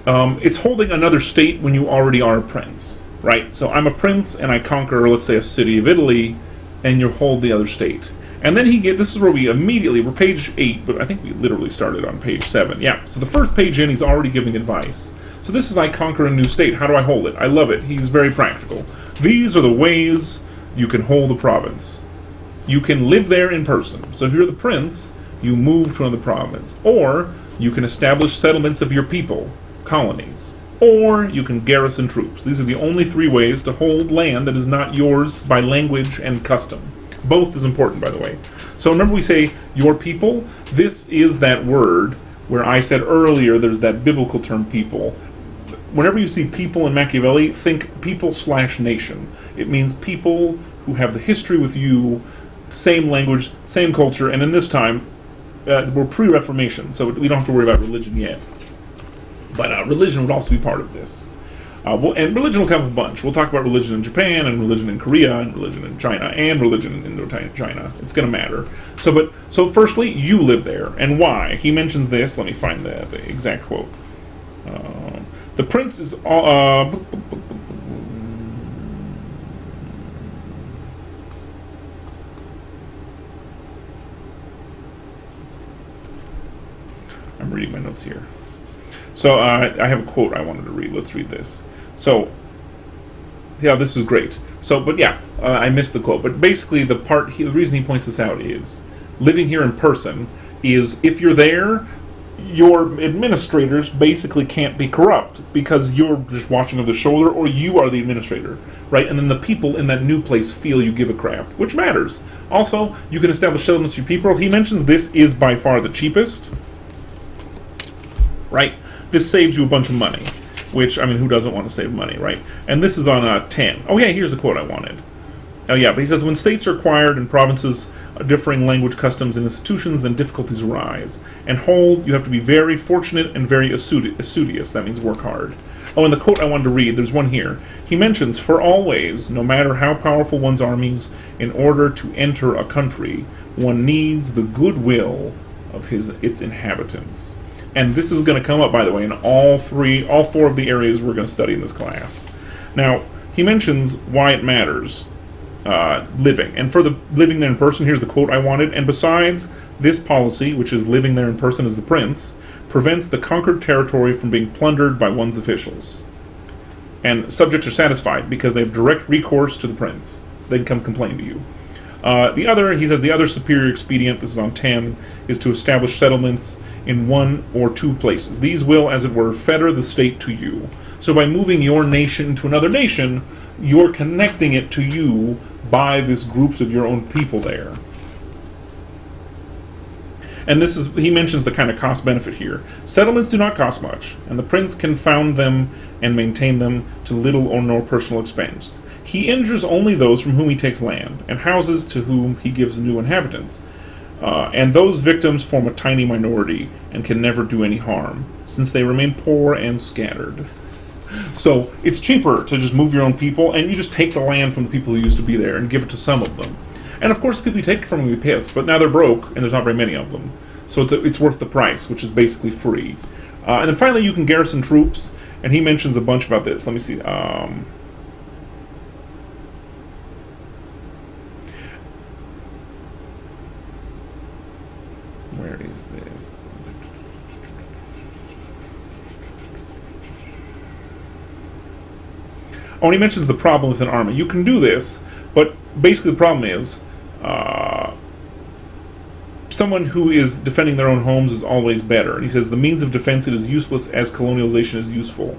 It's holding another state when you already are a prince, right? So I'm a prince and I conquer, let's say, a city of Italy, and you hold the other state. And then this is where we're page 8, but I think we literally started on page 7. Yeah, so the first page in, he's already giving advice. So this is, I conquer a new state. How do I hold it? I love it. He's very practical. These are the ways you can hold a province. You can live there in person. So if you're the prince, you move to another province. Or you can establish settlements of your people, colonies. Or you can garrison troops. These are the only 3 ways to hold land that is not yours by language and custom. Both is important, by the way. So remember we say, your people? This is that word where I said earlier there's that biblical term people. Whenever you see people in Machiavelli, think people/nation. It means people who have the history with you, same language, same culture, and in this time, we're pre-Reformation, so we don't have to worry about religion yet. But religion would also be part of this. And religion will come up a bunch. We'll talk about religion in Japan, and religion in Korea, and religion in China, and religion in Indochina. It's going to matter. So firstly, you live there. And why? He mentions this. Let me find the exact quote. The prince is... I'm reading my notes here. So I have a quote I wanted to read. Let's read this. So, yeah, this is great. So, but yeah, I missed the quote. But basically, the reason he points this out is living here in person is, if you're there, your administrators basically can't be corrupt because you're just watching over the shoulder, or you are the administrator, right? And then the people in that new place feel you give a crap, which matters. Also, you can establish settlements for your people. He mentions this is by far the cheapest, right? This saves you a bunch of money, which, I mean, who doesn't want to save money, right? And this is on 10. Oh, yeah, here's the quote I wanted. Oh, yeah, but he says, when states are acquired and provinces differing language, customs, and institutions, then difficulties arise. And hold, you have to be very fortunate and very assiduous. That means work hard. Oh, and the quote I wanted to read, there's one here. He mentions, for always, no matter how powerful one's armies, in order to enter a country, one needs the goodwill of its inhabitants. And this is going to come up, by the way, in all 4 of the areas we're going to study in this class. Now, he mentions why it matters, living. And for the living there in person, here's the quote I wanted. And besides, this policy, which is living there in person as the prince, prevents the conquered territory from being plundered by one's officials. And subjects are satisfied because they have direct recourse to the prince, so they can come complain to you. He says the other superior expedient, this is on 10, is to establish settlements in 1 or 2 places. These will, as it were, fetter the state to you. So by moving your nation to another nation, you're connecting it to you by this groups of your own people there. And he mentions the kind of cost benefit here. Settlements do not cost much, and the prince can found them and maintain them to little or no personal expense. He injures only those from whom he takes land, and houses to whom he gives new inhabitants. And those victims form a tiny minority and can never do any harm, since they remain poor and scattered. So it's cheaper to just move your own people, and you just take the land from the people who used to be there and give it to some of them. And of course, the people you take it from will be pissed, but now they're broke, and there's not very many of them. So it's worth the price, which is basically free. And then finally, you can garrison troops, and he mentions a bunch about this. Let me see. Where is this? Oh, and he mentions the problem with an army. You can do this, but basically the problem is someone who is defending their own homes is always better. And he says the means of defense it is useless as colonialization is useful.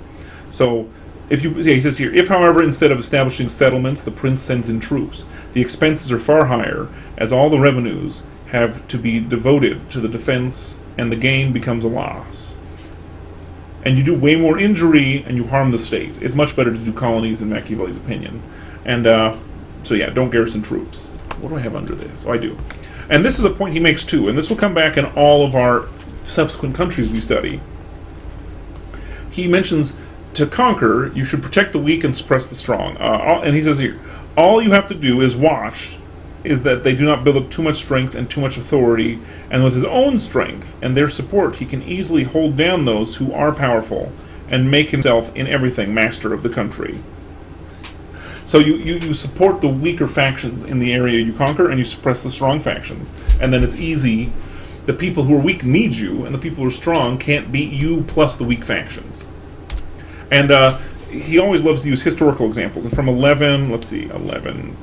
So he says here, if, however, instead of establishing settlements, the prince sends in troops, the expenses are far higher, as all the revenues have to be devoted to the defense, and the gain becomes a loss. And you do way more injury, and you harm the state. It's much better to do colonies, in Machiavelli's opinion. And so yeah, don't garrison troops. What do I have under this? Oh, I do. And this is a point he makes too, and this will come back in all of our subsequent countries we study. He mentions, to conquer, you should protect the weak and suppress the strong. And he says here, all you have to do is watch is that they do not build up too much strength and too much authority, and with his own strength and their support he can easily hold down those who are powerful and make himself in everything master of the country. So you support the weaker factions in the area you conquer, and you suppress the strong factions, and then it's easy. The people who are weak need you, and the people who are strong can't beat you plus the weak factions. And he always loves to use historical examples, and from 11,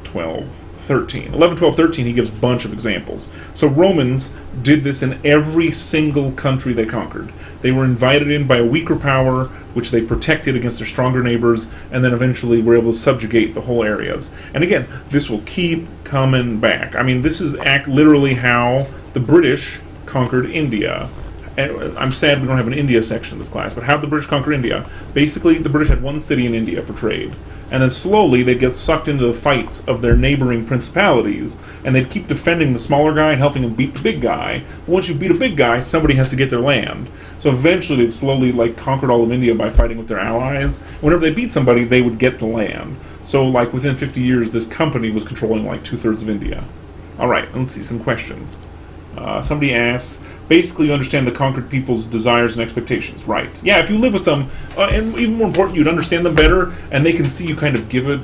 12, 13. 11, 12, 13, he gives a bunch of examples. So Romans did this in every single country they conquered. They were invited in by a weaker power, which they protected against their stronger neighbors, and then eventually were able to subjugate the whole areas. And again, this will keep coming back. I mean, this is literally how the British conquered India. And I'm sad we don't have an India section in this class, but how did the British conquer India? Basically, the British had one city in India for trade, and then slowly they'd get sucked into the fights of their neighboring principalities, and they'd keep defending the smaller guy and helping him beat the big guy. But once you beat a big guy, somebody has to get their land. So eventually they'd slowly conquered all of India by fighting with their allies. Whenever they beat somebody, they would get the land. So within 50 years, this company was controlling 2/3 of India. All right, let's see some questions. Somebody asks, basically you understand the conquered people's desires and expectations, right? Yeah, if you live with them, and even more important, you'd understand them better, and they can see you kind of give it,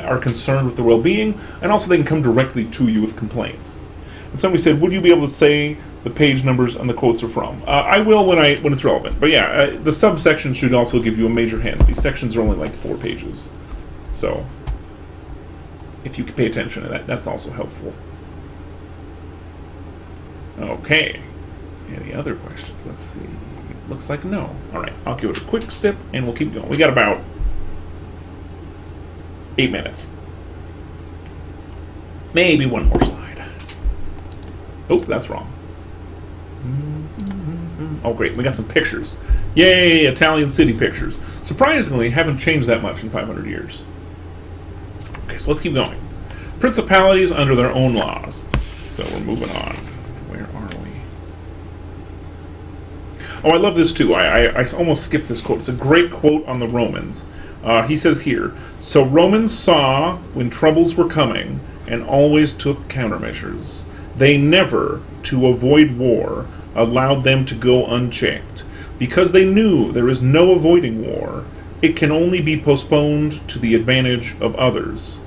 are concerned with their well-being, and also they can come directly to you with complaints. And somebody said, would you be able to say the page numbers and the quotes are from? I will when it's relevant. But yeah, the subsections should also give you a major hint. These sections are only 4 pages. So, if you can pay attention to that, that's also helpful. Okay. Any other questions? Let's see. Looks like no. All right. I'll give it a quick sip, and we'll keep going. We got about 8 minutes. Maybe one more slide. Oh, that's wrong. Oh, great. We got some pictures. Yay, Italian city pictures. Surprisingly, haven't changed that much in 500 years. Okay, so let's keep going. Principalities under their own laws. So we're moving on. Where are we? Oh, I love this too. I almost skipped this quote. It's a great quote on the Romans. He says here, so Romans saw when troubles were coming and always took countermeasures. They never, to avoid war, allowed them to go unchecked. Because they knew there is no avoiding war, it can only be postponed to the advantage of others.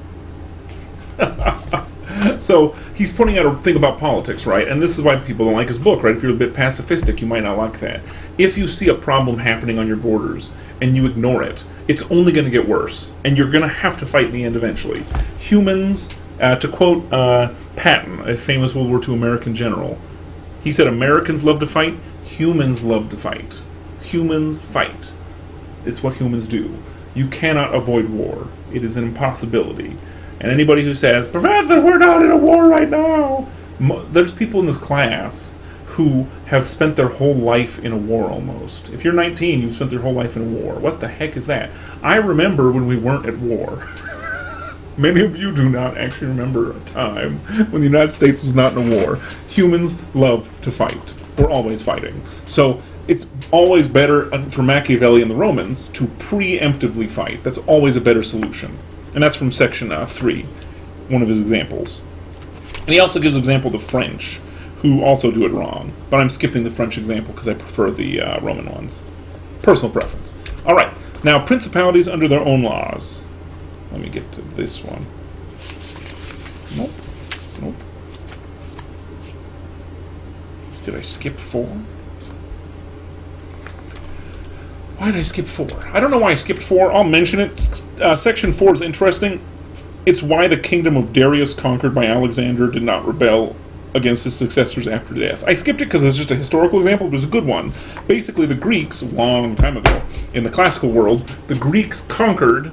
So he's pointing out a thing about politics, right? And this is why people don't like his book, right? If you're a bit pacifistic, you might not like that. If you see a problem happening on your borders and you ignore it, it's only going to get worse, and you're going to have to fight in the end eventually. Humans, to quote Patton, a famous World War II American general, he said, Americans love to fight, humans love to fight. Humans fight. It's what humans do. You cannot avoid war. It is an impossibility. And anybody who says, Professor, we're not in a war right now, there's people in this class who have spent their whole life in a war almost. If you're 19, you've spent your whole life in a war. What the heck is that? I remember when we weren't at war. Many of you do not actually remember a time when the United States was not in a war. Humans love to fight. We're always fighting. So it's always better for Machiavelli and the Romans to preemptively fight. That's always a better solution. And that's from section 3, one of his examples. And he also gives an example of the French, who also do it wrong. But I'm skipping the French example because I prefer the Roman ones. Personal preference. All right. Now, principalities under their own laws. Let me get to this one. Nope. Nope. Did I skip 4? Why did I skip 4? I don't know why I skipped 4. I'll mention it. Section 4 is interesting. It's why the kingdom of Darius, conquered by Alexander, did not rebel against his successors after death. I skipped it because it's just a historical example, but it's a good one. Basically, the Greeks, a long time ago, in the classical world, the Greeks conquered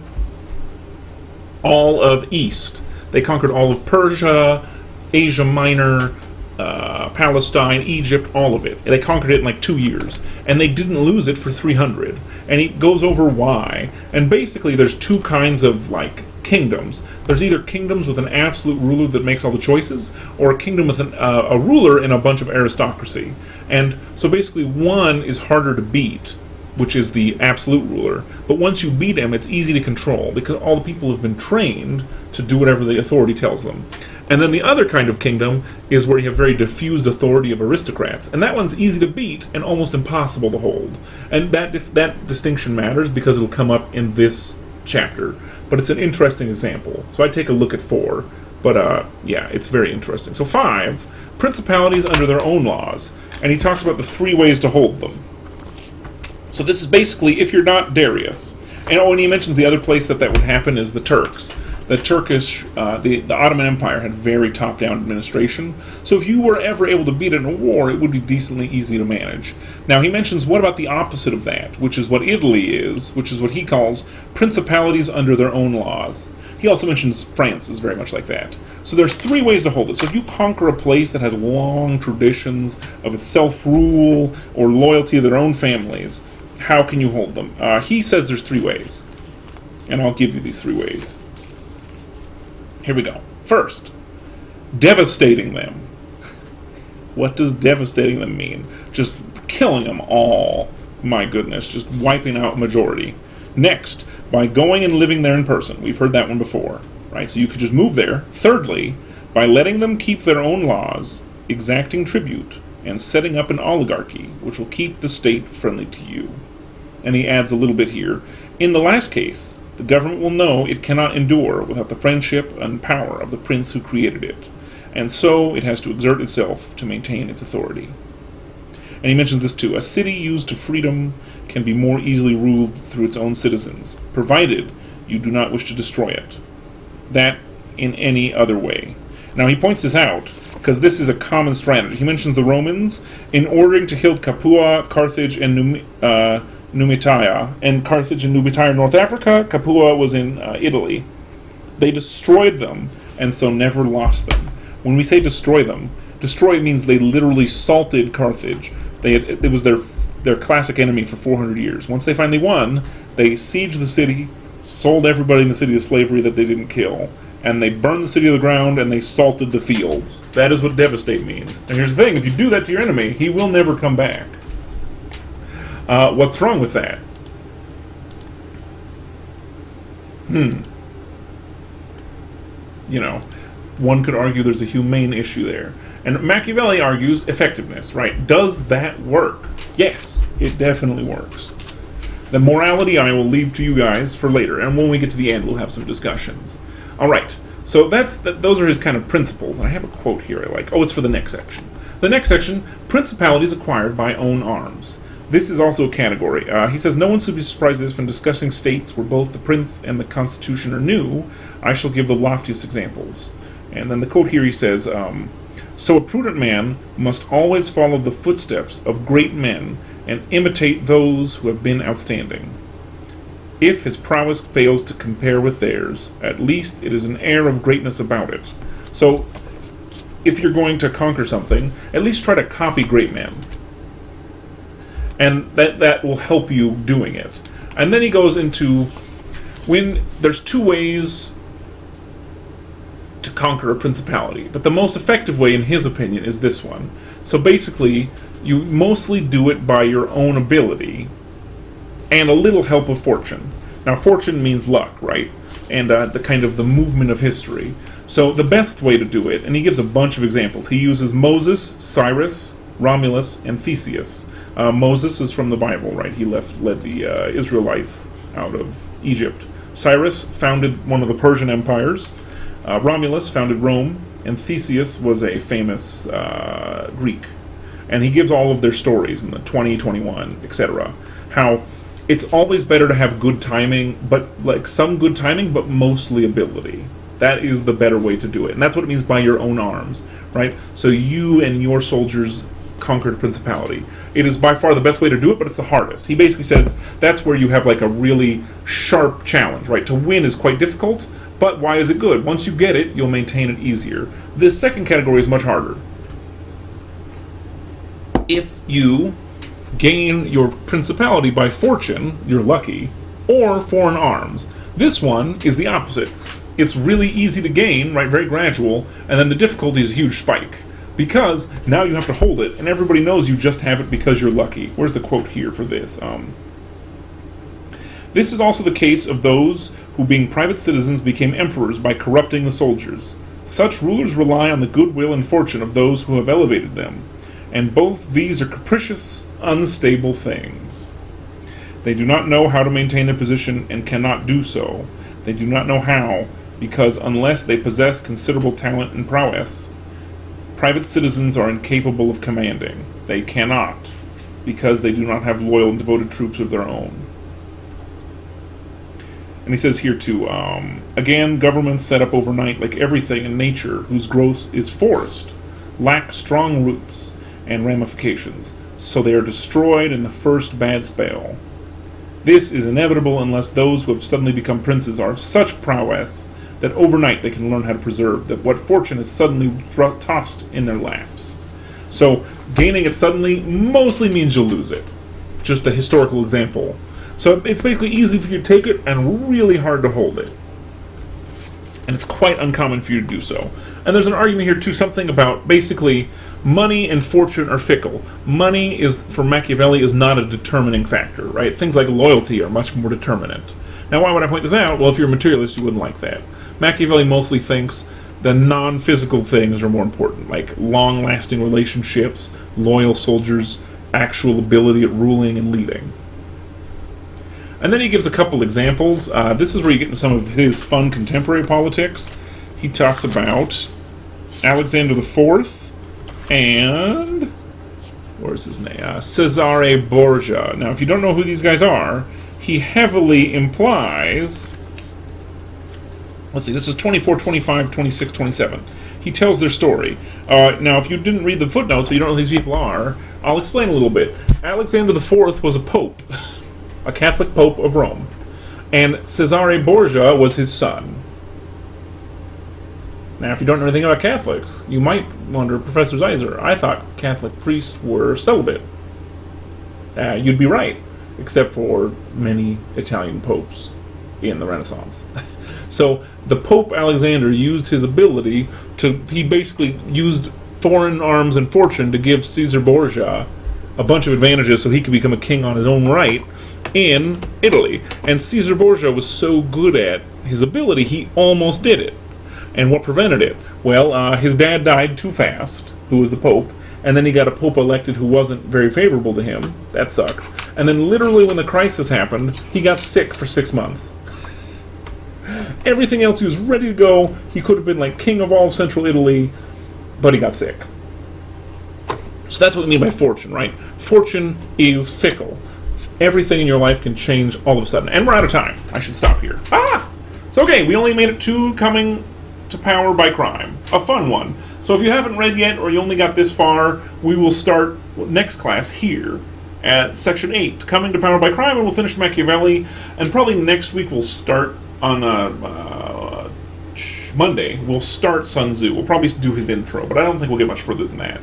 all of East. They conquered all of Persia, Asia Minor, Palestine, Egypt, all of it. They conquered it in like 2 years. And they didn't lose it for 300. And he goes over why. And basically there's 2 kinds of like kingdoms. There's either kingdoms with an absolute ruler that makes all the choices, or a kingdom with a ruler and a bunch of aristocracy. And so basically one is harder to beat, which is the absolute ruler. But once you beat him, it's easy to control, because all the people have been trained to do whatever the authority tells them. And then the other kind of kingdom is where you have very diffused authority of aristocrats. And that one's easy to beat and almost impossible to hold. And that distinction matters because it'll come up in this chapter. But it's an interesting example. So I'd take a look at 4. But yeah, it's very interesting. So 5, principalities under their own laws. And he talks about the 3 ways to hold them. So this is basically, if you're not Darius, and he mentions the other place that would happen is the Turks. The Turkish, the Ottoman Empire had very top-down administration. So if you were ever able to beat it in a war, it would be decently easy to manage. Now he mentions, what about the opposite of that, which is what Italy is, which is what he calls principalities under their own laws. He also mentions France is very much like that. So there's 3 ways to hold it. So if you conquer a place that has long traditions of its self-rule or loyalty to their own families, how can you hold them? He says there's 3 ways. And I'll give you these 3 ways. Here we go. First, devastating them. What does devastating them mean? Just killing them all. My goodness, just wiping out majority. Next, by going and living there in person. We've heard that one before, right? So you could just move there. Thirdly, by letting them keep their own laws, exacting tribute, and setting up an oligarchy, which will keep the state friendly to you. And he adds a little bit here. In the last case, the government will know it cannot endure without the friendship and power of the prince who created it, and so it has to exert itself to maintain its authority. And he mentions this too. A city used to freedom can be more easily ruled through its own citizens, provided you do not wish to destroy it. That in any other way. Now he points this out, because this is a common strategy. He mentions the Romans, in ordering to kill Capua, Carthage, and Numidia, and Carthage and Numidia in North Africa. Capua was in Italy. They destroyed them, and so never lost them. When we say destroy them, destroy means they literally salted Carthage. It was their classic enemy for 400 years. Once they finally won, they sieged the city, sold everybody in the city to slavery that they didn't kill, and they burned the city to the ground, and they salted the fields. That is what devastate means. And here's the thing, if you do that to your enemy, he will never come back. What's wrong with that? You know, one could argue there's a humane issue there. And Machiavelli argues effectiveness, right? Does that work? Yes, it definitely works. The morality I will leave to you guys for later, and when we get to the end, we'll have some discussions. All right, so those are his kind of principles. And I have a quote here I like. Oh, it's for the next section. The next section, principalities acquired by own arms. This is also a category. He says, no one should be surprised if when discussing states where both the prince and the constitution are new, I shall give the loftiest examples. And then the quote here, he says, so a prudent man must always follow the footsteps of great men and imitate those who have been outstanding. If his prowess fails to compare with theirs, at least it is an air of greatness about it. So if you're going to conquer something, at least try to copy great men. And that will help you doing it. And then he goes into, when there's two ways to conquer a principality, but the most effective way, in his opinion, is this one. So basically, you mostly do it by your own ability and a little help of fortune. Now, fortune means luck, right? And the kind of the movement of history. So the best way to do it, and he gives a bunch of examples. He uses Moses, Cyrus, Romulus, and Theseus. Moses is from the Bible, right? He led the Israelites out of Egypt. Cyrus founded one of the Persian empires. Romulus founded Rome, and Theseus was a famous Greek. And he gives all of their stories in the 20, 21, etc. How it's always better to have good timing, but like some good timing, but mostly ability. That is the better way to do it. And that's what it means by your own arms, right? So you and your soldiers conquered a principality. It is by far the best way to do it, but it's the hardest. He basically says that's where you have like a really sharp challenge, right? To win is quite difficult, but why is it good? Once you get it, you'll maintain it easier. This second category is much harder. If you gain your principality by fortune, you're lucky, or foreign arms. This one is the opposite. It's really easy to gain, right, very gradual, and then the difficulty is a huge spike. Because now you have to hold it, and everybody knows you just have it because you're lucky. Where's the quote here for this? This is also the case of those who, being private citizens, became emperors by corrupting the soldiers. Such rulers rely on the goodwill and fortune of those who have elevated them, and both these are capricious, unstable things. They do not know how to maintain their position and cannot do so. They do not know how, because unless they possess considerable talent and prowess, private citizens are incapable of commanding. They cannot, because they do not have loyal and devoted troops of their own. And he says here too, again, governments set up overnight, like everything in nature whose growth is forced, lack strong roots and ramifications, so they are destroyed in the first bad spell. This is inevitable unless those who have suddenly become princes are of such prowess that overnight they can learn how to preserve that what fortune is suddenly tossed in their laps. So gaining it suddenly mostly means you'll lose it. Just a historical example. So it's basically easy for you to take it and really hard to hold it. And it's quite uncommon for you to do so. And there's an argument here too, something about basically money and fortune are fickle. Money is, for Machiavelli, is not a determining factor, right? Things like loyalty are much more determinant. Now, why would I point this out? Well, if you're a materialist, you wouldn't like that. Machiavelli mostly thinks the non-physical things are more important, like long-lasting relationships, loyal soldiers, actual ability at ruling and leading. And then he gives a couple examples. This is where you get into some of his fun contemporary politics. He talks about Alexander IV and, where's his name? Cesare Borgia. Now, if you don't know who these guys are, he heavily implies, let's see, this is 24, 25, 26, 27. He tells their story. Now, if you didn't read the footnotes, so you don't know who these people are, I'll explain a little bit. Alexander IV was a pope, a Catholic pope of Rome, and Cesare Borgia was his son. Now, if you don't know anything about Catholics, you might wonder, Professor Zeiser, I thought Catholic priests were celibate. You'd be right, except for many Italian popes in the Renaissance. So the Pope Alexander used his ability he basically used foreign arms and fortune to give Caesar Borgia a bunch of advantages so he could become a king on his own right in Italy. And Caesar Borgia was so good at his ability, he almost did it. And what prevented it? Well, his dad died too fast, who was the Pope, and then he got a Pope elected who wasn't very favorable to him. That sucked. And then literally when the crisis happened, he got sick for 6 months. Everything else, he was ready to go. He could have been like king of all of Central Italy, but he got sick. So that's what we mean by fortune, right? Fortune is fickle. Everything in your life can change all of a sudden. And we're out of time. I should stop here. So okay, we only made it to Coming to Power by Crime. A fun one. So if you haven't read yet, or you only got this far, we will start next class here at Section 8, Coming to Power by Crime, and we'll finish Machiavelli. And probably next week we'll start on Monday, we'll start Sun Tzu. We'll probably do his intro, but I don't think we'll get much further than that.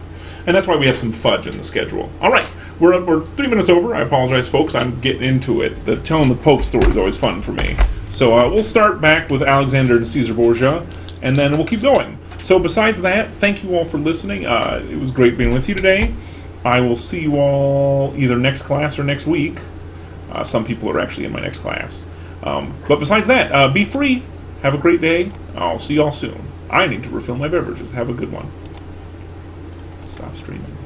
And that's why we have some fudge in the schedule. All right, we're 3 minutes over. I apologize, folks. I'm getting into it. Telling the Pope story is always fun for me. So we'll start back with Alexander and Caesar Borgia, and then we'll keep going. So besides that, thank you all for listening. It was great being with you today. I will see you all either next class or next week. Some people are actually in my next class. But besides that, be free. Have a great day. I'll see you all soon. I need to refill my beverages. Have a good one. Stop streaming.